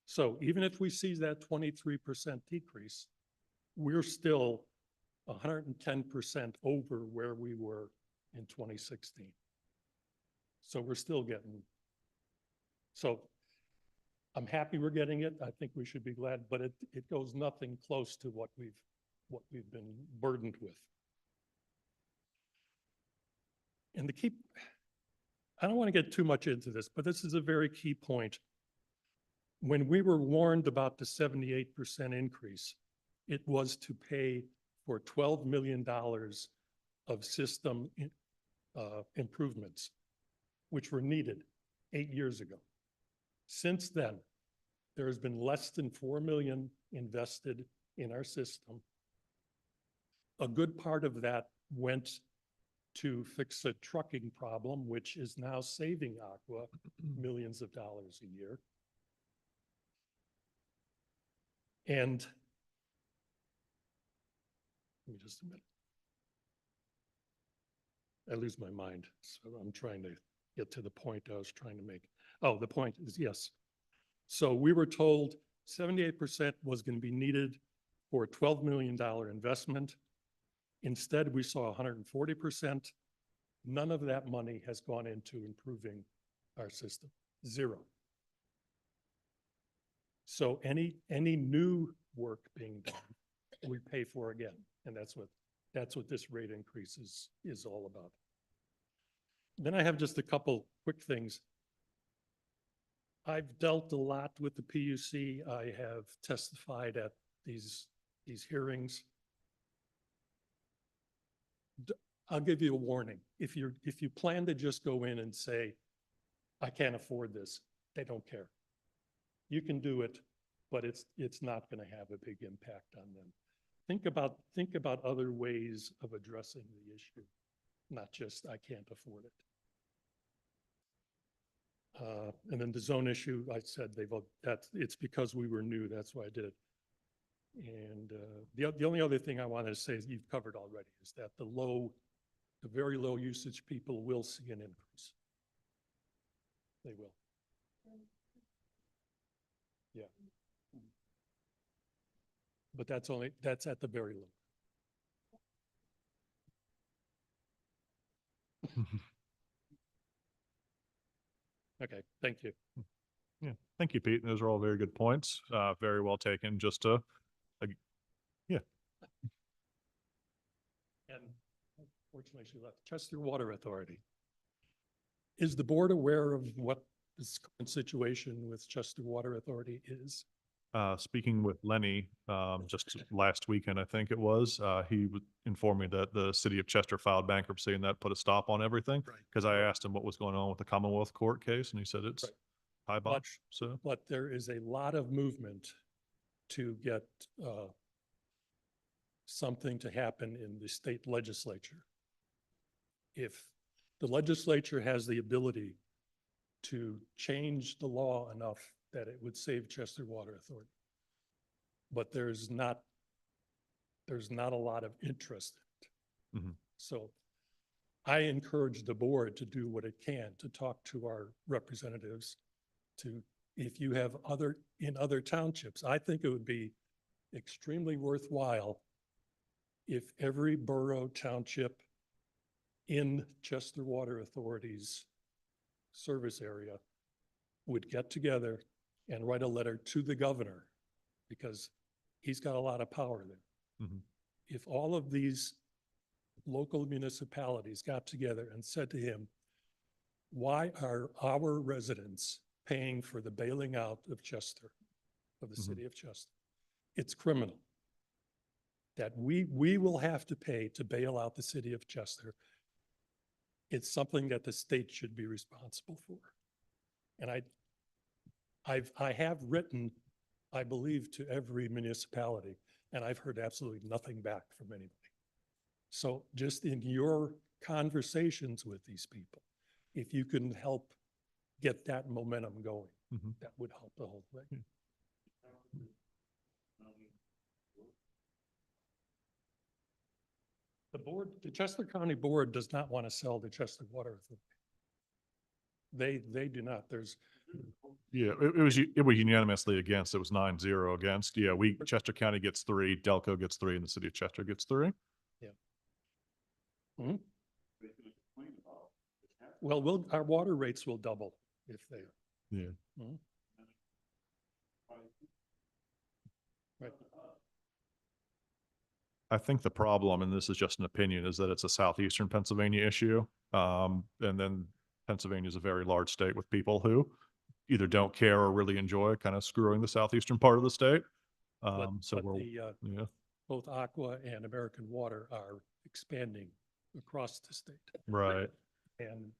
So even if we see that 23% decrease, we're still 110% over where we were in 2016. So we're still getting, so I'm happy we're getting it. I think we should be glad, but it goes nothing close to what we've been burdened with. And I don't want to get too much into this, but this is a very key point. When we were warned about the 78% increase, it was to pay for $12 million of system improvements, which were needed 8 years ago. Since then, there has been less than $4 million invested in our system. A good part of that went to fix a trucking problem, which is now saving Aqua millions of dollars a year. And give me just a minute. I lose my mind, so I'm trying to get to the point I was trying to make. Oh, the point is, yes. So we were told 78% was going to be needed for a $12 million investment. Instead, we saw 140%. None of that money has gone into improving our system. Zero. So any new work being done, we pay for again. And that's what this rate increase is all about. Then I have just a couple quick things. I've dealt a lot with the PUC. I have testified at these hearings. I'll give you a warning. If you plan to just go in and say, I can't afford this, they don't care. You can do it, but it's not going to have a big impact on them. Think about other ways of addressing the issue, not just I can't afford it. And then the zone issue, I said it's because we were new. That's why I did it. And the only other thing I wanted to say is you've covered already is that the very low usage people will see an increase. They will. Yeah. But that's at the very low. Okay, thank you. Yeah, thank you, Pete. Those are all very good points. Very well taken. Just to, yeah. And unfortunately, she left. Chester Water Authority. Is the board aware of what this current situation with Chester Water Authority is? Speaking with Lenny, just last weekend, I think it was, he informed me that the city of Chester filed bankruptcy and that put a stop on everything. Right. Cause I asked him what was going on with the Commonwealth Court case and he said it's Right. high botch, so. But there is a lot of movement to get something to happen in the state legislature. If the legislature has the ability to change the law enough that it would save Chester Water Authority. But there's not a lot of interest in it. Mhm. So I encourage the board to do what it can to talk to our representatives to, if you have in other townships, I think it would be extremely worthwhile if every borough township in Chester Water Authority's service area would get together and write a letter to the governor, because he's got a lot of power there. Mhm. If all of these local municipalities got together and said to him, why are our residents paying for the bailing out of Chester, of the city of Chester? It's criminal that we will have to pay to bail out the city of Chester. It's something that the state should be responsible for. And I have written, I believe, to every municipality, and I've heard absolutely nothing back from anybody. So just in your conversations with these people, if you can help get that momentum going, Mhm. that would help the whole thing. The Chester County Board does not want to sell the Chester Water Authority. They do not. Yeah, it was unanimously against. It was 9-0 against. Yeah, Chester County gets 3, Delco gets 3, and the city of Chester gets 3. Mhm. Well, our water rates will double if they. Yeah. Mhm. Right. I think the problem, and this is just an opinion, is that it's a southeastern Pennsylvania issue. And then Pennsylvania is a very large state with people who either don't care or really enjoy kind of screwing the southeastern part of the state. So But we're, the, yeah, both Aqua and American Water are expanding across the state. right. And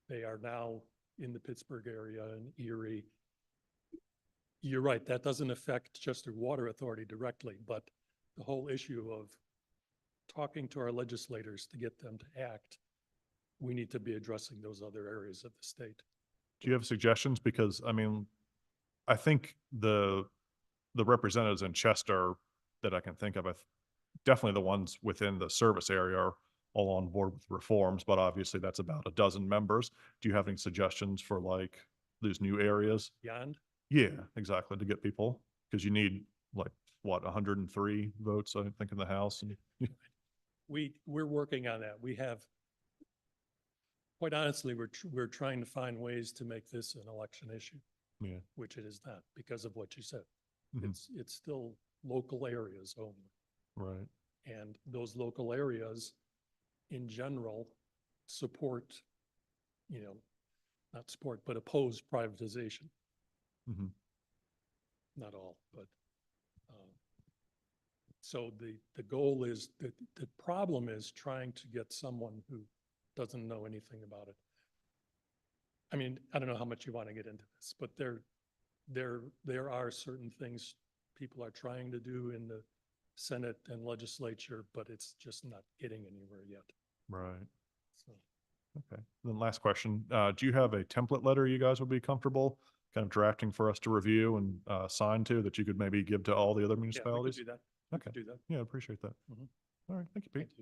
they are now in the Pittsburgh area and Erie. You're right, that doesn't affect Chester Water Authority directly, but the whole issue of talking to our legislators to get them to act, we need to be addressing those other areas of the state. Do you have suggestions? Because I mean, I think the representatives in Chester that I can think of, definitely the ones within the service area are all on board with reforms, but obviously that's about a dozen members. Do you have any suggestions for like these new areas? Beyond, Yeah, exactly, to get people, because you need like, what, 103 votes, I think, in the House. And we're working on that. We have, quite honestly, we're trying to find ways to make this an election issue, yeah, which it is not because of what you said. Mhm. It's still local areas only. right. And those local areas in general support, not support, but oppose privatization. Mhm. Not all, but, so the goal is, the problem is trying to get someone who doesn't know anything about it. I mean, I don't know how much you want to get into this, but there are certain things people are trying to do in the Senate and legislature, but it's just not getting anywhere yet. Right. So, Okay. Then last question, do you have a template letter you guys would be comfortable kind of drafting for us to review and sign to, that you could maybe give to all the other yeah, we could municipalities? do that. We Okay. could do that. Yeah, I appreciate that. Mhm. All right, thank you, Pete. Thank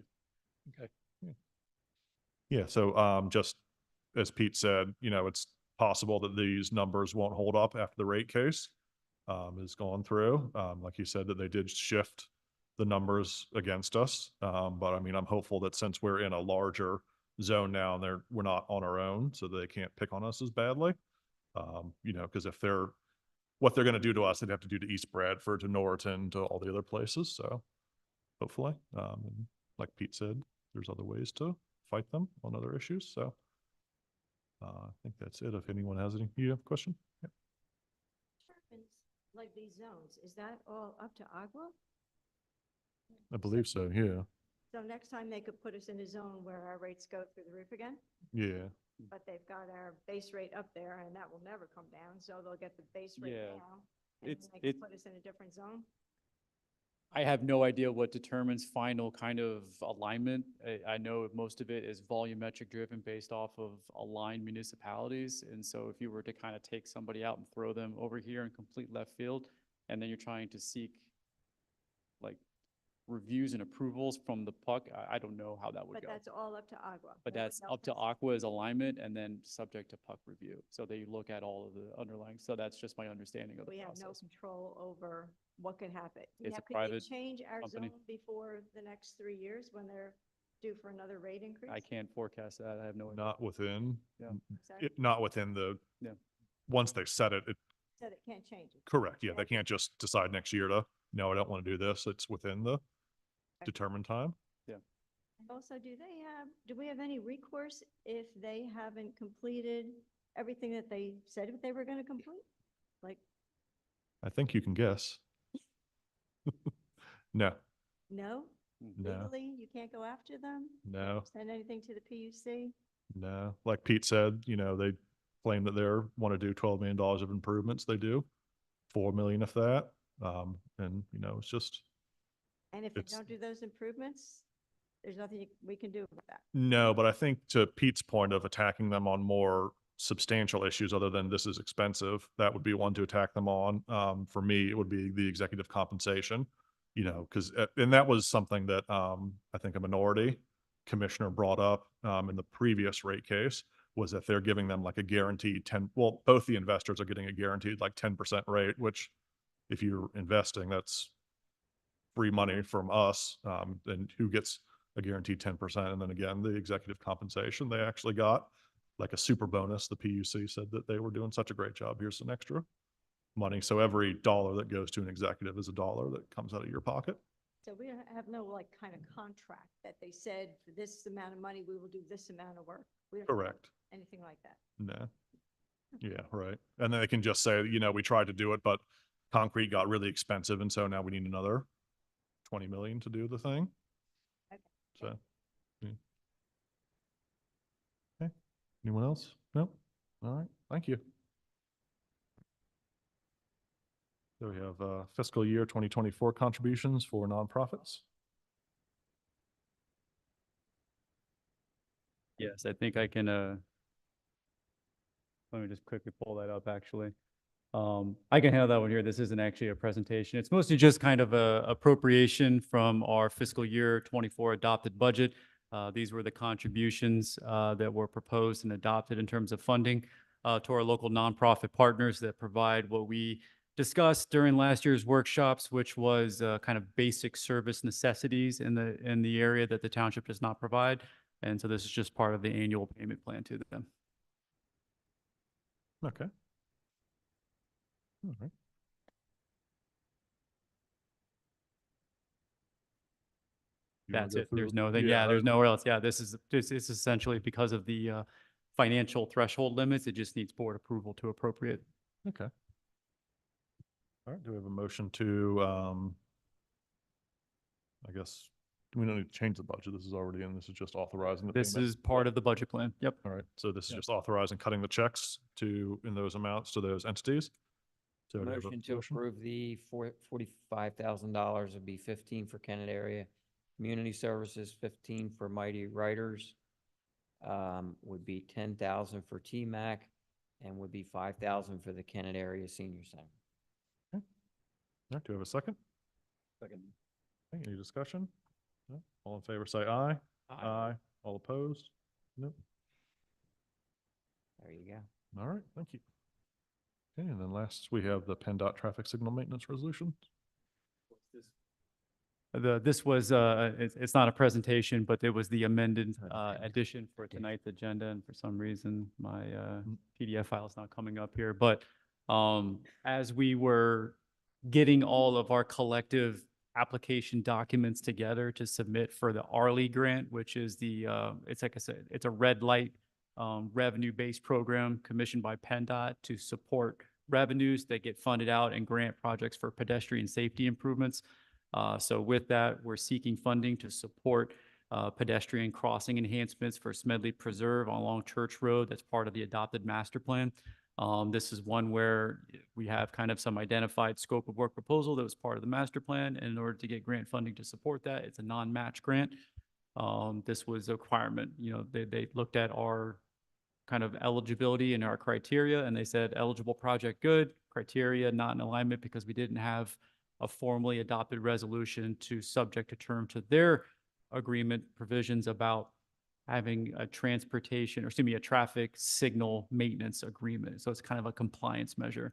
you. Okay. Yeah, so just as Pete said, it's possible that these numbers won't hold up after the rate case is gone through. Like you said, that they did shift the numbers against us. But I mean, I'm hopeful that since we're in a larger zone now and we're not on our own, so they can't pick on us as badly. Because if what they're going to do to us, they'd have to do to East Bradford, to Norriton, to all the other places. So hopefully, and like Pete said, there's other ways to fight them on other issues. So I think that's it. If anyone has any, you have a question? Yeah. like these zones, is that all up to Agua? I believe so, yeah. So next time they could put us in a zone where our rates go through the roof again? Yeah. But they've got our base rate up there and that will never come down, so they'll get the base rate Yeah. now. And It's- then they it- can put us in a different zone? I have no idea what determines final kind of alignment. I know most of it is volumetric driven based off of aligned municipalities. And so if you were to kind of take somebody out and throw them over here in complete left field, and then you're trying to seek like reviews and approvals from the puck, I don't know how that would But go. that's all up to Agua. But Nobody that's else up to has- Aqua's alignment and then subject to puck review. So they look at all of the underlying, so that's just my understanding of the We have no process. control over what could happen. It's Now, a could they private change our company. zone before the next 3 years when they're due for another rate increase? I can't forecast that. I have no idea. Not within, Yeah. Sorry? not within the, Yeah. once they set it, Said it can't change it. correct, yeah, they can't just decide next year to, no, I don't want to do this. It's within the determined time. Also, do we have any recourse if they haven't completed everything that they said they were going to complete? Like, I think you can guess. No, no? no, Legally, you can't go after them? no, Send anything to the PUC? no. Like Pete said, they claim that they're, want to do $12 million of improvements. They do 4 million of that. And it's just, And if they It's- don't do those improvements, there's nothing we can do about that. no, but I think to Pete's point of attacking them on more substantial issues other than this is expensive, that would be one to attack them on. For me, it would be the executive compensation, because, and that was something that, I think a minority commissioner brought up, in the previous rate case, was that they're giving them like a guaranteed 10, well, both the investors are getting a guaranteed like 10% rate, which if you're investing, that's free money from us. And who gets a guaranteed 10%? And then again, the executive compensation, they actually got like a super bonus. The PUC said that they were doing such a great job. Here's some extra money. So every dollar that goes to an executive is a dollar that comes out of your pocket. So we have no like kind of contract that they said for this amount of money, we will do this amount of work. We don't have Correct. anything like that. No. Yeah, right. And then they can just say, we tried to do it, but concrete got really expensive. And so now we need another 20 million to do the thing. Okay. So, yeah. Okay. Anyone else? No? All right. Thank you. So we have fiscal year 2024 contributions for nonprofits. Yes, I think I can, let me just quickly pull that up, actually. I can handle that one here. This isn't actually a presentation. It's mostly just kind of a appropriation from our fiscal year 24 adopted budget. These were the contributions that were proposed and adopted in terms of funding to our local nonprofit partners that provide what we discussed during last year's workshops, which was kind of basic service necessities in the area that the township does not provide. And so this is just part of the annual payment plan to them. Okay. All right. You wanna That's go it. There's through- no thing. Yeah, there's nowhere else. Yeah, this is essentially because of the financial threshold limits. It just needs board approval to appropriate. Okay. All right, do we have a motion to, I guess, we don't need to change the budget. This is already in. This is just authorizing the This payment. is part of the budget plan. Yep. All right, so this is Yep. just authorizing cutting the checks in those amounts to those entities. So do we have a Motion to approve the $45,000 would be 15 for Kennett area. Community services, 15 for Mighty Writers. Would be 10,000 for TMAC and would be 5,000 for the Kennett area senior center. All right, do we have a second? Second. Okay, any discussion? No? All in favor, say aye. All opposed? Nope. There you go. All right, thank you. Okay, and then last, we have the PennDOT traffic signal maintenance resolution. This was, it's not a presentation, but it was the amended addition for tonight's agenda. And for some reason, my PDF file is not coming up here. But as we were getting all of our collective application documents together to submit for the Arlie grant, which is it's like I said, it's a red light revenue-based program commissioned by PennDOT to support revenues that get funded out and grant projects for pedestrian safety improvements. So with that, we're seeking funding to support pedestrian crossing enhancements for Smedley Preserve along Church Road. That's part of the adopted master plan. This is one where we have kind of some identified scope of work proposal that was part of the master plan. And in order to get grant funding to support that, it's a non-match grant. This was a requirement. You know, they looked at our kind of eligibility and our criteria, and they said eligible project good, criteria not in alignment because we didn't have a formally adopted resolution to subject to term to their agreement provisions about having a transportation, or excuse me, a traffic signal maintenance agreement. So it's kind of a compliance measure.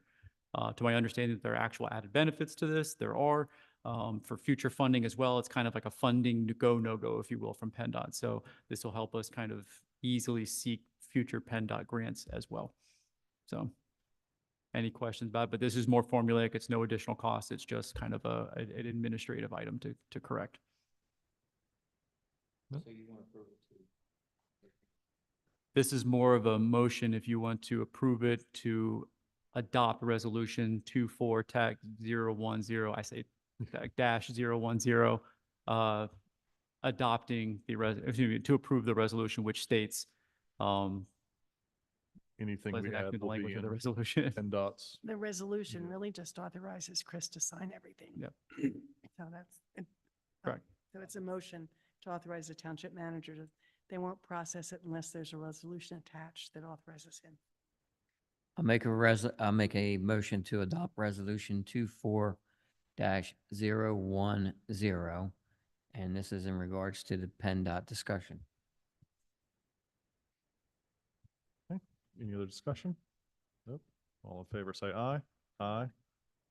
To my understanding, that there are actual added benefits to this. There are for future funding as well. It's kind of like a funding no-go, if you will, from PennDOT. So this will help us kind of easily seek future PennDOT grants as well. So any questions about it? But this is more formulaic. It's no additional cost. It's just kind of an administrative item to correct. So you want to approve it too? This is more of a motion if you want to approve it to adopt resolution 24-010, I say -010, adopting to approve the resolution, which states, Anything was we it add actually the will be language of the in resolution? PennDOT's. The resolution really just authorizes Chris to sign everything. Yep. So that's, Correct. so it's a motion to authorize the township manager to, they won't process it unless there's a resolution attached that authorizes him. I'll make a motion to adopt resolution 24-010. And this is in regards to the PennDOT discussion. Any other discussion? Nope. All in favor, say aye. Aye.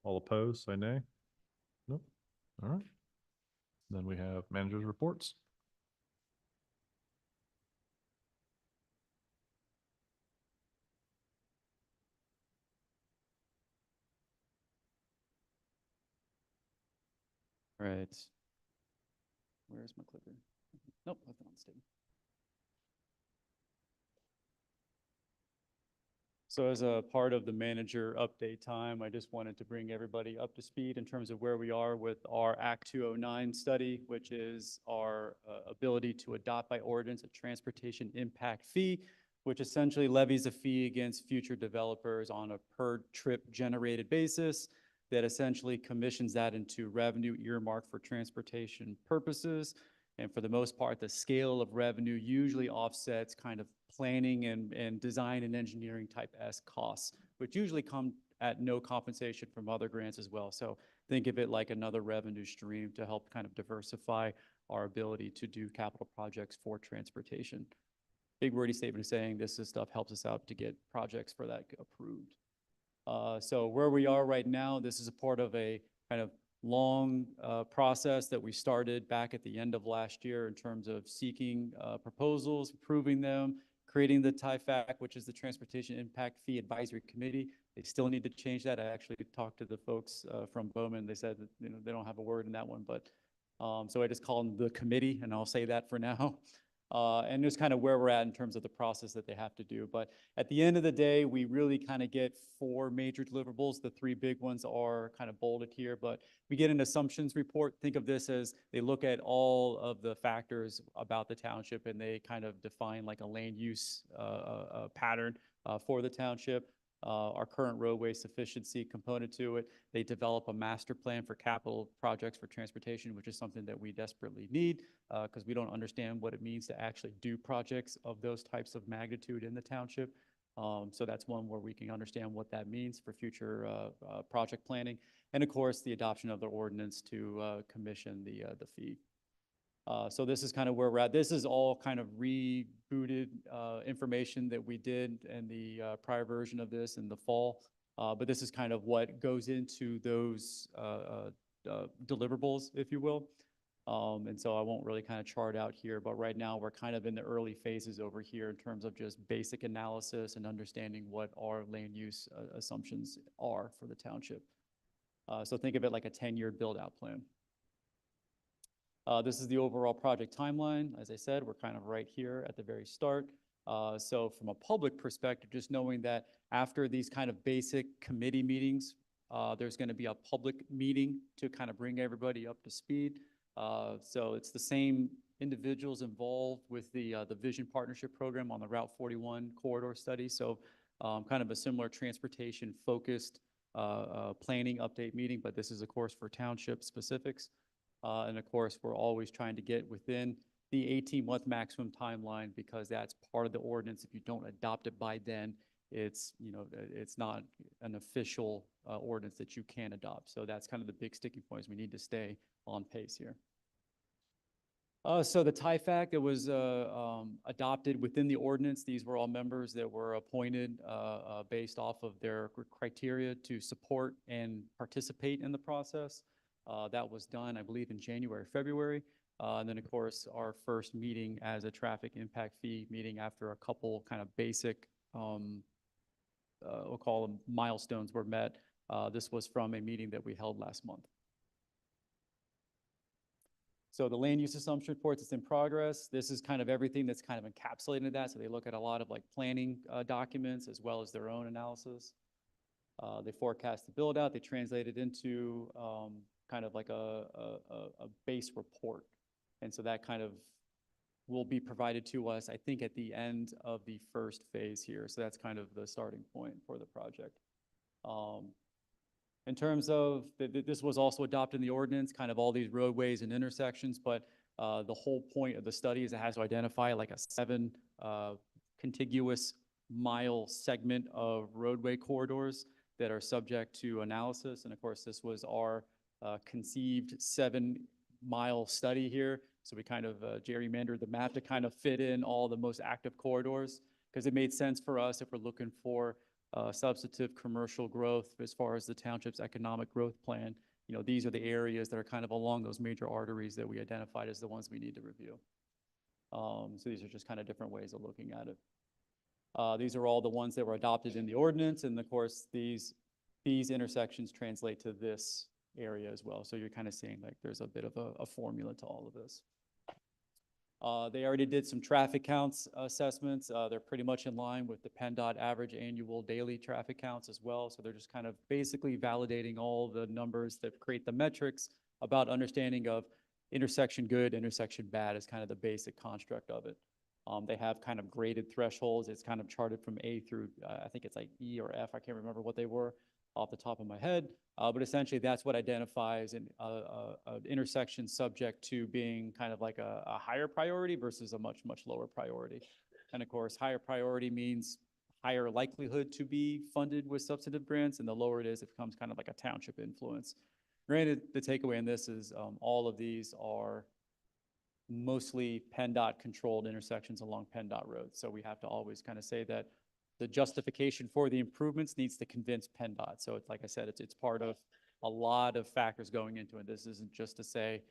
All opposed, say nay. Nope. All right. Then we have managers' reports. Right. Where's my clicker? Nope, left it on the table. So as a part of the manager update time, I just wanted to bring everybody up to speed in terms of where we are with our Act 209 study, which is our ability to adopt by ordinance a transportation impact fee, which essentially levies a fee against future developers on a per trip generated basis that essentially commissions that into revenue earmarked for transportation purposes. And for the most part, the scale of revenue usually offsets kind of planning and design and engineering type S costs, which usually come at no compensation from other grants as well. So think of it like another revenue stream to help kind of diversify our ability to do capital projects for transportation. Big wordy statement saying this is stuff helps us out to get projects for that approved. So where we are right now, this is a part of a kind of long process that we started back at the end of last year in terms of seeking proposals, approving them, creating the TIFAC, which is the Transportation Impact Fee Advisory Committee. They still need to change that. I actually talked to the folks from Bowman. They said that, you know, they don't have a word in that one, but so I just call them the committee, and I'll say that for now. And just kind of where we're at in terms of the process that they have to do. But at the end of the day, we really kind of get 4 major deliverables. The 3 big ones are kind of bolded here, but we get an assumptions report. Think of this as they look at all of the factors about the township and they kind of define like a land use pattern for the township. Our current roadway sufficiency component to it. They develop a master plan for capital projects for transportation, which is something that we desperately need because we don't understand what it means to actually do projects of those types of magnitude in the township. So that's one where we can understand what that means for future project planning. And of course, the adoption of the ordinance to commission the fee. So this is kind of where we're at. This is all kind of rebooted information that we did in the prior version of this in the fall. But this is kind of what goes into those deliverables, if you will. And so I won't really kind of chart out here, but right now we're kind of in the early phases over here in terms of just basic analysis and understanding what our land use assumptions are for the township. So think of it like a 10-year build-out plan. This is the overall project timeline. As I said, we're kind of right here at the very start. So from a public perspective, just knowing that after these kind of basic committee meetings, there's going to be a public meeting to kind of bring everybody up to speed. So it's the same individuals involved with the Vision Partnership Program on the Route 41 corridor study. So kind of a similar transportation-focused planning update meeting, but this is, of course, for township specifics. And of course, we're always trying to get within the 18-month maximum timeline because that's part of the ordinance. If you don't adopt it by then, it's, you know, it's not an official ordinance that you can adopt. So that's kind of the big sticking point is we need to stay on pace here. So the TIFAC that was adopted within the ordinance, these were all members that were appointed based off of their criteria to support and participate in the process. That was done, I believe, in January, February. And then, of course, our first meeting as a traffic impact fee meeting after a couple kind of basic, we'll call them milestones were met. This was from a meeting that we held last month. So the land use assumption reports, it's in progress. This is kind of everything that's kind of encapsulated in that. So they look at a lot of like planning documents as well as their own analysis. They forecast the build out. They translate it into kind of like a base report. And so that kind of will be provided to us, I think, at the end of the first phase here. So that's kind of the starting point for the project. In terms of, this was also adopted in the ordinance, kind of all these roadways and intersections, but the whole point of the study is it has to identify like a 7 contiguous mile segment of roadway corridors that are subject to analysis. And of course, this was our conceived 7-mile study here. So we kind of gerrymandered the map to kind of fit in all the most active corridors because it made sense for us if we're looking for substantive commercial growth as far as the township's economic growth plan. You know, these are the areas that are kind of along those major arteries that we identified as the ones we need to review. So these are just kind of different ways of looking at it. These are all the ones that were adopted in the ordinance. And of course, these intersections translate to this area as well. So you're kind of seeing like there's a bit of a formula to all of this. They already did some traffic counts assessments. They're pretty much in line with the PennDOT average annual daily traffic counts as well. So they're just kind of basically validating all the numbers that create the metrics about understanding of intersection good, intersection bad is kind of the basic construct of it. They have kind of graded thresholds. It's kind of charted from A through, I think it's like E or F. I can't remember what they were off the top of my head. But essentially that's what identifies an intersection subject to being kind of like a higher priority versus a much, much lower priority. And of course, higher priority means higher likelihood to be funded with substantive grants, and the lower it is, it becomes kind of like a township influence. Granted, the takeaway in this is all of these are mostly PennDOT controlled intersections along PennDOT roads. So we have to always kind of say that the justification for the improvements needs to convince PennDOT. So it's like I said, it's part of a lot of factors going into it. This isn't just to say,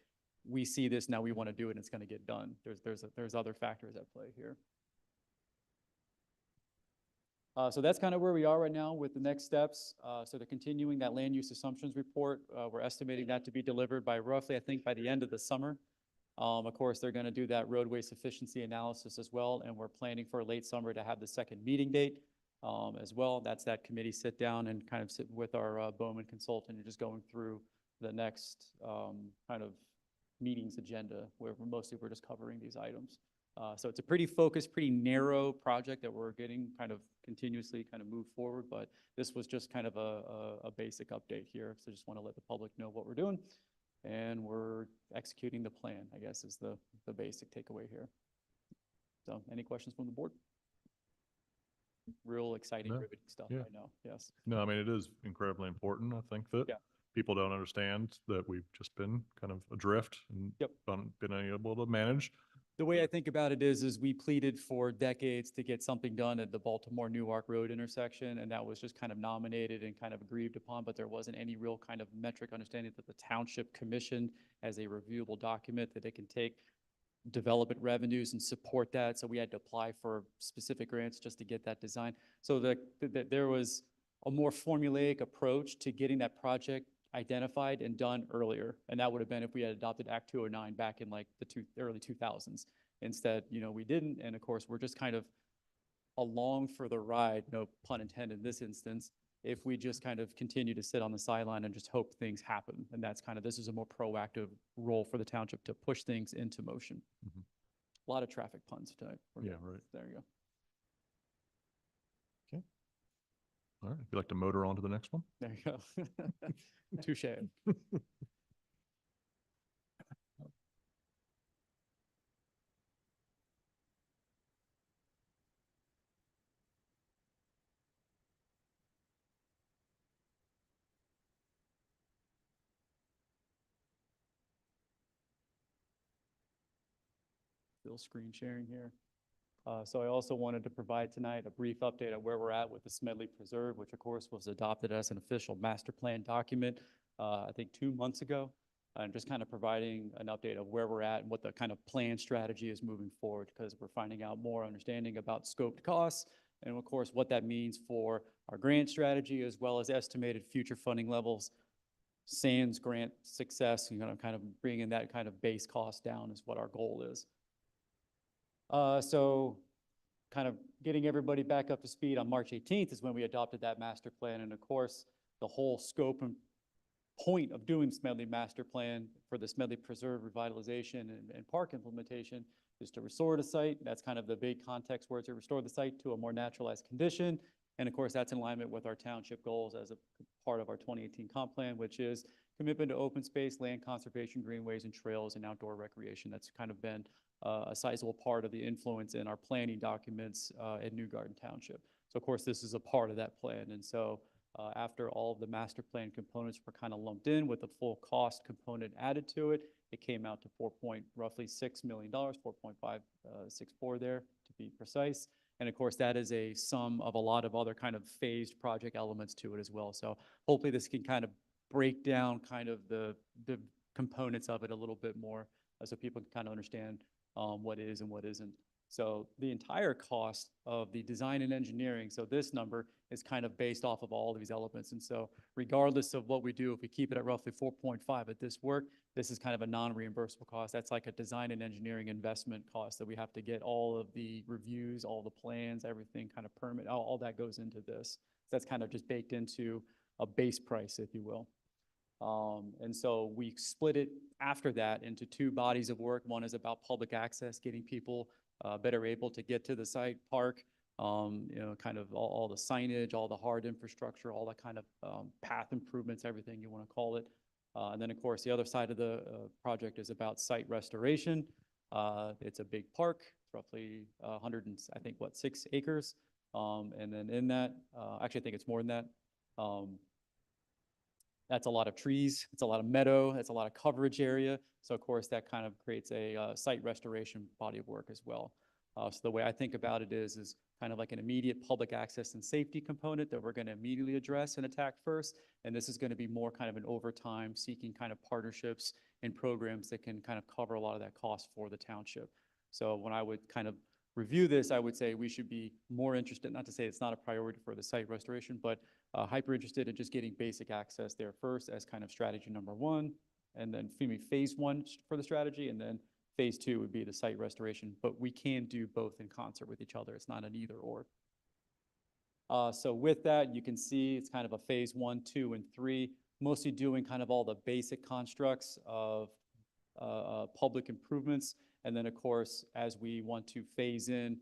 we see this, now we want to do it, and it's going to get done. There's other factors at play here. So that's kind of where we are right now with the next steps. So they're continuing that land use assumptions report. We're estimating that to be delivered by roughly, I think, by the end of the summer. Of course, they're going to do that roadway sufficiency analysis as well, and we're planning for late summer to have the second meeting date as well. That's that committee sit down and kind of sit with our Bowman consultant and just going through the next kind of meetings agenda where we're just covering these items. So it's a pretty focused, pretty narrow project that we're getting kind of continuously kind of move forward, but this was just kind of a basic update here. So just want to let the public know what we're doing. And we're executing the plan, I guess, is the basic takeaway here. So any questions from the board? Real exciting, riveting stuff, I know, yes. No, I mean, it is incredibly important. I think that people don't understand that we've just been kind of adrift and been unable to manage. The way I think about it is we pleaded for decades to get something done at the Baltimore Newark Road intersection, and that was just kind of nominated and kind of agreed upon, but there wasn't any real kind of metric understanding that the township commissioned as a reviewable document that it can take development revenues and support that. So we had to apply for specific grants just to get that design. So there was a more formulaic approach to getting that project identified and done earlier. And that would have been if we had adopted Act 209 back in like the early 2000s. Instead, you know, we didn't. And of course, we're just kind of along for the ride, no pun intended in this instance, if we just kind of continue to sit on the sideline and just hope things happen. And that's kind of, this is a more proactive role for the township to push things into motion. Mhm. A lot of traffic puns tonight. Yeah, right. There you go. All right. If you'd like to motor on to the next one. There you go. Touche. Still screen sharing here. So I also wanted to provide tonight a brief update on where we're at with the Smedley Preserve, which of course was adopted as an official master plan document, I think 2 months ago. And just kind of providing an update of where we're at and what the kind of plan strategy is moving forward, because we're finding out more understanding about scoped costs and of course what that means for our grant strategy as well as estimated future funding levels. Sans grant success, kind of bringing that kind of base cost down is what our goal is. So kind of getting everybody back up to speed, on March 18th is when we adopted that master plan. And of course, the whole scope and point of doing Smedley master plan for the Smedley Preserve revitalization and park implementation is to restore the site. That's kind of the big context word, to restore the site to a more naturalized condition. And of course, that's in alignment with our township goals as a part of our 2018 comp plan, which is commitment to open space, land conservation, greenways and trails, and outdoor recreation. That's kind of been a sizable part of the influence in our planning documents in New Garden Township. So of course, this is a part of that plan. And so after all of the master plan components were kind of lumped in with the full cost component added to it, it came out to roughly $6 million, 4.564 there to be precise. And of course, that is a sum of a lot of other kind of phased project elements to it as well. So hopefully this can kind of break down kind of the components of it a little bit more so people can kind of understand what is and what isn't. So the entire cost of the design and engineering, so this number is kind of based off of all of these elements. And so regardless of what we do, if we keep it at roughly 4.5 at this work, this is kind of a non-reimbursable cost. That's like a design and engineering investment cost that we have to get all of the reviews, all the plans, everything kind of permit, all that goes into this. That's kind of just baked into a base price, if you will. And so we split it after that into 2 bodies of work. One is about public access, getting people better able to get to the site, park, kind of all the signage, all the hard infrastructure, all that kind of path improvements, everything you want to call it. And then of course, the other side of the project is about site restoration. It's a big park, it's roughly 6 acres. And then in that, actually I think it's more than that. That's a lot of trees, it's a lot of meadow, it's a lot of coverage area. So of course that kind of creates a site restoration body of work as well. So the way I think about it is kind of like an immediate public access and safety component that we're going to immediately address and attack first. And this is going to be more kind of an overtime seeking kind of partnerships and programs that can kind of cover a lot of that cost for the township. So when I would kind of review this, I would say we should be more interested, not to say it's not a priority for the site restoration, but hyper interested in just getting basic access there first as kind of strategy number 1, and then phase 1 for the strategy, and then phase 2 would be the site restoration. But we can do both in concert with each other. It's not an either or. So with that, you can see it's kind of a phase 1, 2, and 3, mostly doing kind of all the basic constructs of public improvements. And then of course, as we want to phase in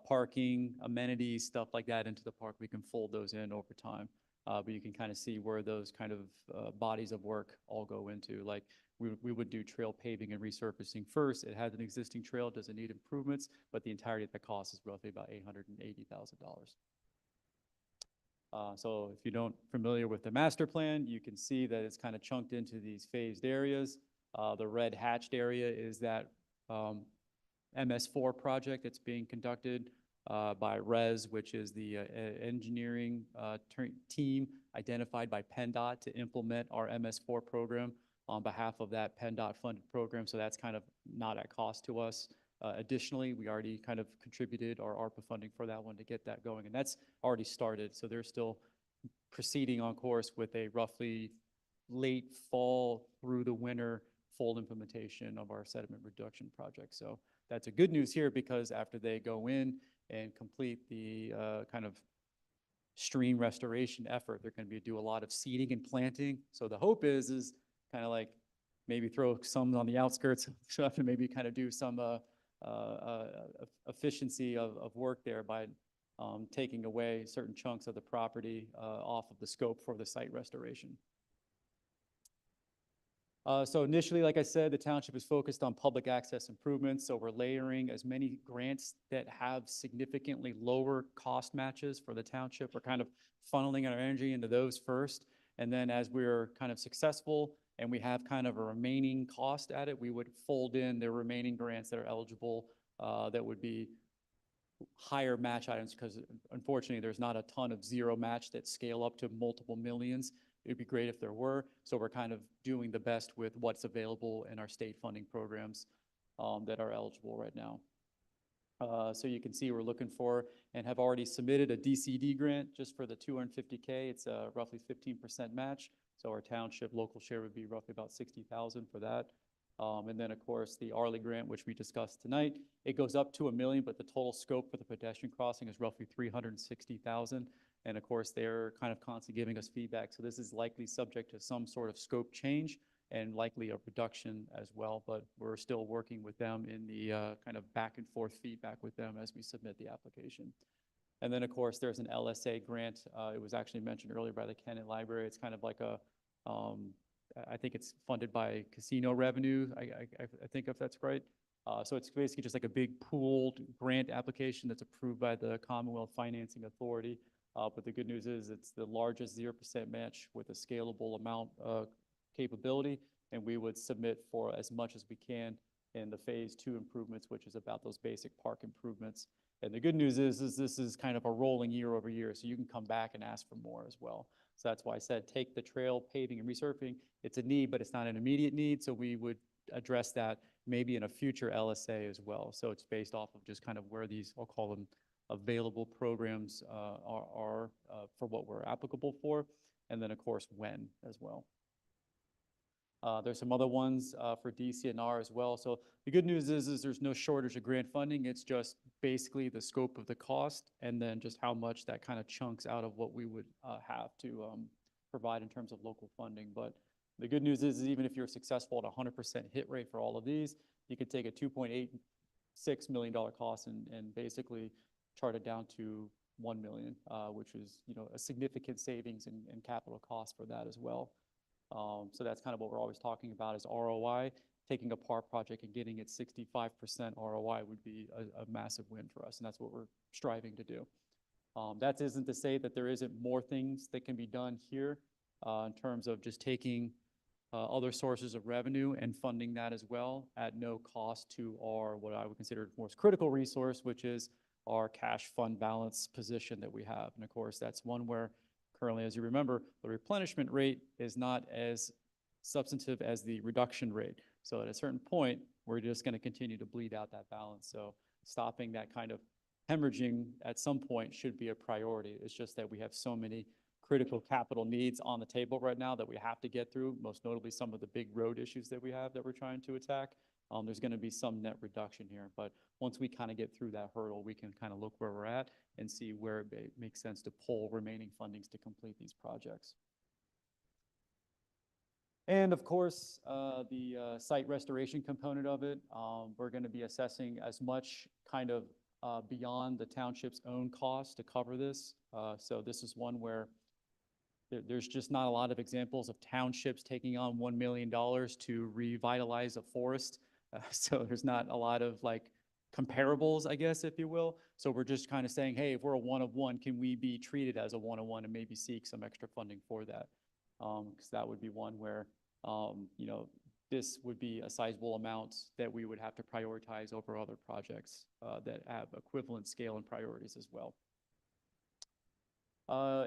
parking, amenities, stuff like that into the park, we can fold those in over time. But you can kind of see where those kind of bodies of work all go into. Like we would do trail paving and resurfacing first. It has an existing trail, doesn't need improvements, but the entirety of the cost is roughly about $880,000. So if you don't familiar with the master plan, you can see that it's kind of chunked into these phased areas. The red hatched area is that MS4 project that's being conducted by RES, which is the engineering team identified by PennDOT to implement our MS4 program on behalf of that PennDOT funded program. So that's kind of not at cost to us. Additionally, we already kind of contributed our ARPA funding for that one to get that going, and that's already started. So they're still proceeding on course with a roughly late fall through the winter full implementation of our sediment reduction project. So that's a good news here, because after they go in and complete the kind of stream restoration effort. They're going to do a lot of seeding and planting. So the hope is kind of like maybe throw some on the outskirts of stuff and maybe kind of do some efficiency of work there by taking away certain chunks of the property off of the scope for the site restoration. So initially, like I said, the township is focused on public access improvements. So we're layering as many grants that have significantly lower cost matches for the township. We're kind of funneling our energy into those first. And then as we're kind of successful and we have kind of a remaining cost at it, we would fold in the remaining grants that are eligible that would be higher match items, because unfortunately there's not a ton of zero match that scale up to multiple millions. It'd be great if there were. So we're kind of doing the best with what's available in our state funding programs that are eligible right now. So you can see we're looking for and have already submitted a DCD grant just for the $250K. It's a roughly 15% match. So our township local share would be roughly about $60,000 for that. And then of course the Arley grant, which we discussed tonight, it goes up to $1 million, but the total scope for the pedestrian crossing is roughly $360,000. And of course, they're kind of constantly giving us feedback. So this is likely subject to some sort of scope change and likely a reduction as well. But we're still working with them in the kind of back and forth feedback with them as we submit the application. And then of course, there's an LSA grant. It was actually mentioned earlier by the Kennett Library. It's kind of like a, I think it's funded by casino revenue. I think if that's right. So it's basically just like a big pooled grant application that's approved by the Commonwealth Financing Authority. But the good news is it's the largest 0% match with a scalable amount capability, and we would submit for as much as we can in the phase 2 improvements, which is about those basic park improvements. And the good news is this is kind of a rolling year over year, so you can come back and ask for more as well. So that's why I said take the trail paving and resurfacing. It's a need, but it's not an immediate need, so we would address that maybe in a future LSA as well. So it's based off of just kind of where these, I'll call them, available programs are for what we're applicable for, and then of course when as well. There's some other ones for DCNR as well. So the good news is there's no shortage of grant funding. It's just basically the scope of the cost and then just how much that kind of chunks out of what we would have to provide in terms of local funding. But the good news is even if you're successful at 100% hit rate for all of these, you could take a $2.86 million cost and basically chart it down to 1 million, which is, you know, a significant savings in capital costs for that as well. So that's kind of what we're always talking about is ROI. Taking a park project and getting it 65% ROI would be a massive win for us, and that's what we're striving to do. That isn't to say that there isn't more things that can be done here in terms of just taking other sources of revenue and funding that as well at no cost to our, what I would consider most critical resource, which is our cash fund balance position that we have. And of course, that's one where currently, as you remember, the replenishment rate is not as substantive as the reduction rate. So at a certain point, we're just going to continue to bleed out that balance. So stopping that kind of hemorrhaging at some point should be a priority. It's just that we have so many critical capital needs on the table right now that we have to get through, most notably some of the big road issues that we have that we're trying to attack. There's going to be some net reduction here, but once we kind of get through that hurdle, we can kind of look where we're at and see where it makes sense to pull remaining fundings to complete these projects. And of course, the site restoration component of it, we're going to be assessing as much kind of beyond the township's own cost to cover this. So this is one where there's just not a lot of examples of townships taking on $1 million to revitalize a forest. So there's not a lot of like comparables, I guess, if you will. So we're just kind of saying, hey, if we're a one of one, can we be treated as a one of one and maybe seek some extra funding for that? Because that would be one where, you know, this would be a sizable amount that we would have to prioritize over other projects that have equivalent scale and priorities as well.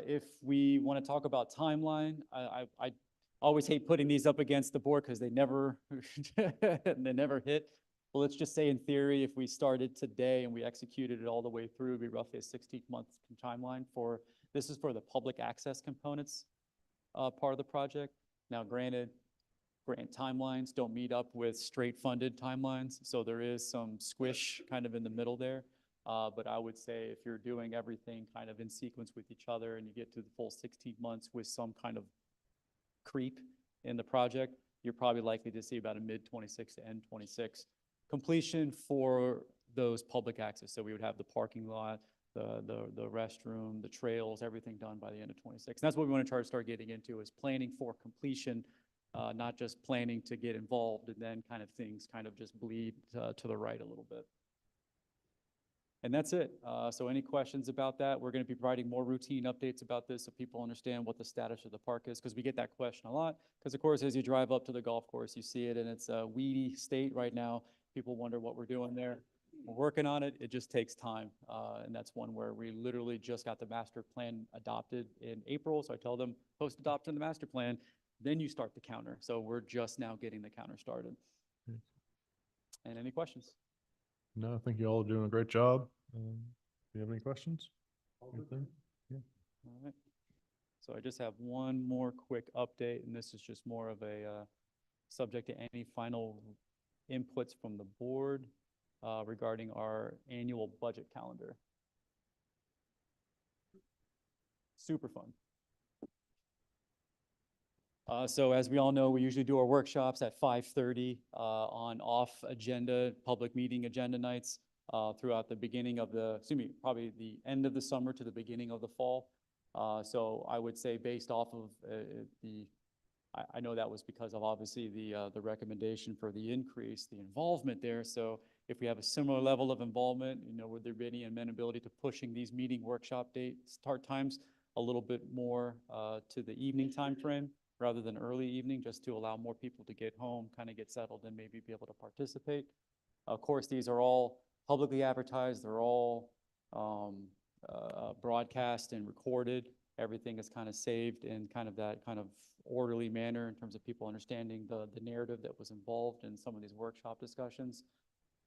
If we want to talk about timeline, I always hate putting these up against the board because they never hit. Well, let's just say in theory, if we started today and we executed it all the way through, it'd be roughly a 16-month timeline for, this is for the public access components part of the project. Now, granted, grant timelines don't meet up with straight funded timelines, so there is some squish kind of in the middle there. But I would say if you're doing everything kind of in sequence with each other and you get to the full 16 months with some kind of creep in the project, you're probably likely to see about a mid-26 to end 26 completion for those public access. So we would have the parking lot, the restroom, the trails, everything done by the end of 26. And that's what we want to try to start getting into, is planning for completion, not just planning to get involved and then kind of things kind of just bleed to the right a little bit. And that's it. So any questions about that? We're going to be providing more routine updates about this so people understand what the status of the park is, because we get that question a lot. Because of course, as you drive up to the golf course, you see it and it's a weedy state right now. People wonder what we're doing there. We're working on it. It just takes time. And that's one where we literally just got the master plan adopted in April. So I tell them, post-adopting the master plan, then you start the counter. So we're just now getting the counter started. And any questions? No, I think you all are doing a great job. Do you have any questions? Anything? Yeah. All right. So I just have one more quick update, and this is just more of a subject to any final inputs from the board regarding our annual budget calendar. Super fun. So as we all know, we usually do our workshops at 5:30 on off agenda, public meeting agenda nights throughout the beginning of probably the end of the summer to the beginning of the fall. So I would say based off of I know that was because of obviously the recommendation for the increase, the involvement there. So if we have a similar level of involvement, would there be any amenability to pushing these meeting workshop start times a little bit more to the evening time frame, rather than early evening, just to allow more people to get home, kind of get settled, and maybe be able to participate. Of course, these are all publicly advertised. They're all broadcast and recorded. Everything is kind of saved in kind of that kind of orderly manner in terms of people understanding the narrative that was involved in some of these workshop discussions.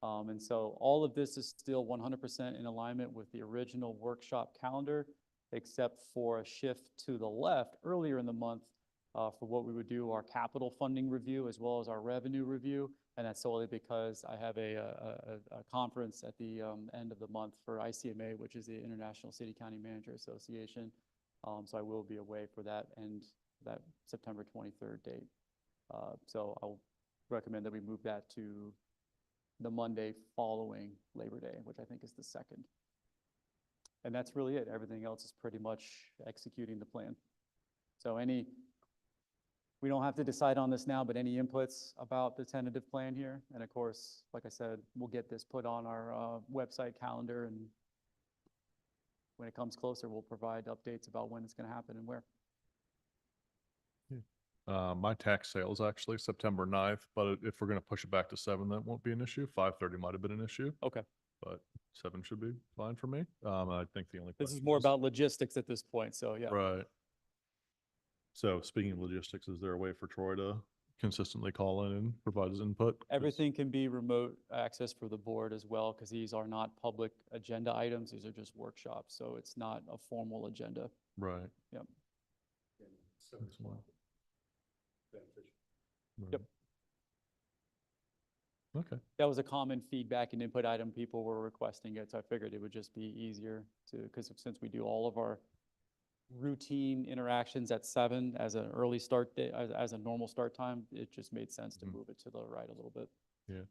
And so all of this is still 100% in alignment with the original workshop calendar, except for a shift to the left earlier in the month for what we would do our capital funding review as well as our revenue review. And that's solely because I have a conference at the end of the month for ICMA, which is the International City County Manager Association. So I will be away for that September 23rd date. So I'll recommend that we move that to the Monday following Labor Day, which I think is the 2nd. And that's really it. Everything else is pretty much executing the plan. So we don't have to decide on this now, but any inputs about the tentative plan here? And of course, like I said, we'll get this put on our website calendar, and when it comes closer, we'll provide updates about when it's going to happen and where. My tax sale is actually September 9th, but if we're going to push it back to 7, that won't be an issue. 5:30 might have been an issue. Okay. But 7 should be fine for me. I think the only This is question more about logistics at this point, so yeah. Right. So speaking of logistics, is there a way for Troy to consistently call in and provide his input? 'Cause- Everything can be remote access for the board as well, because these are not public agenda items. These are just workshops, so it's not a formal agenda. Right. Yep. That's why. Right. Yep. Okay. That was a common feedback and input item. People were requesting it, so I figured it would just be easier because since we do all of our routine interactions at 7 as an early start day, as a normal start time, it just made sense to move it to the right a little bit. Yeah.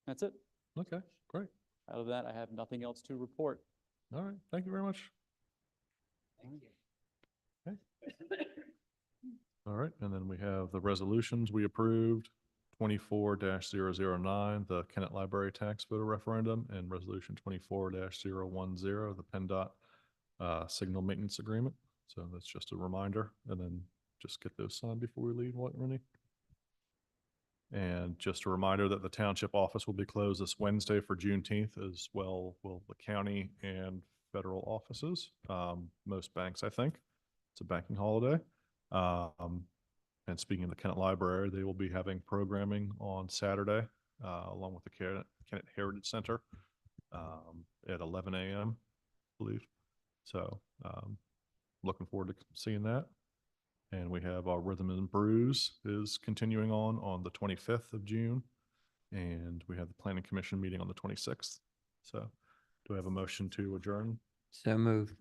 That's it. Okay, great. Out of that, I have nothing else to report. All right. Thank you very much. Thank you. All right. And then we have the resolutions we approved. 24-009, the Kennett Library Tax Voter Referendum, and Resolution 24-010, the PennDOT Signal Maintenance Agreement. So that's just a reminder, and then just get those signed before we leave, what, Rennie? And just a reminder that the township office will be closed this Wednesday for Juneteenth, as well will the county and federal offices. Most banks, I think. It's a banking holiday. And speaking of the Kennett Library, they will be having programming on Saturday, along with the Kennett Heritage Center at 11 a.m., I believe. So looking forward to seeing that. And we have our Rhythm and Brews is continuing on the 25th of June. And we have the Planning Commission meeting on the 26th. So Do we have a motion to adjourn? So moved.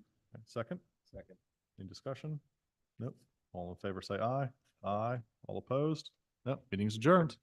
Second? Second. Any discussion? Nope. All in favor, say aye. Aye. All opposed? Nope. Meeting's adjourned.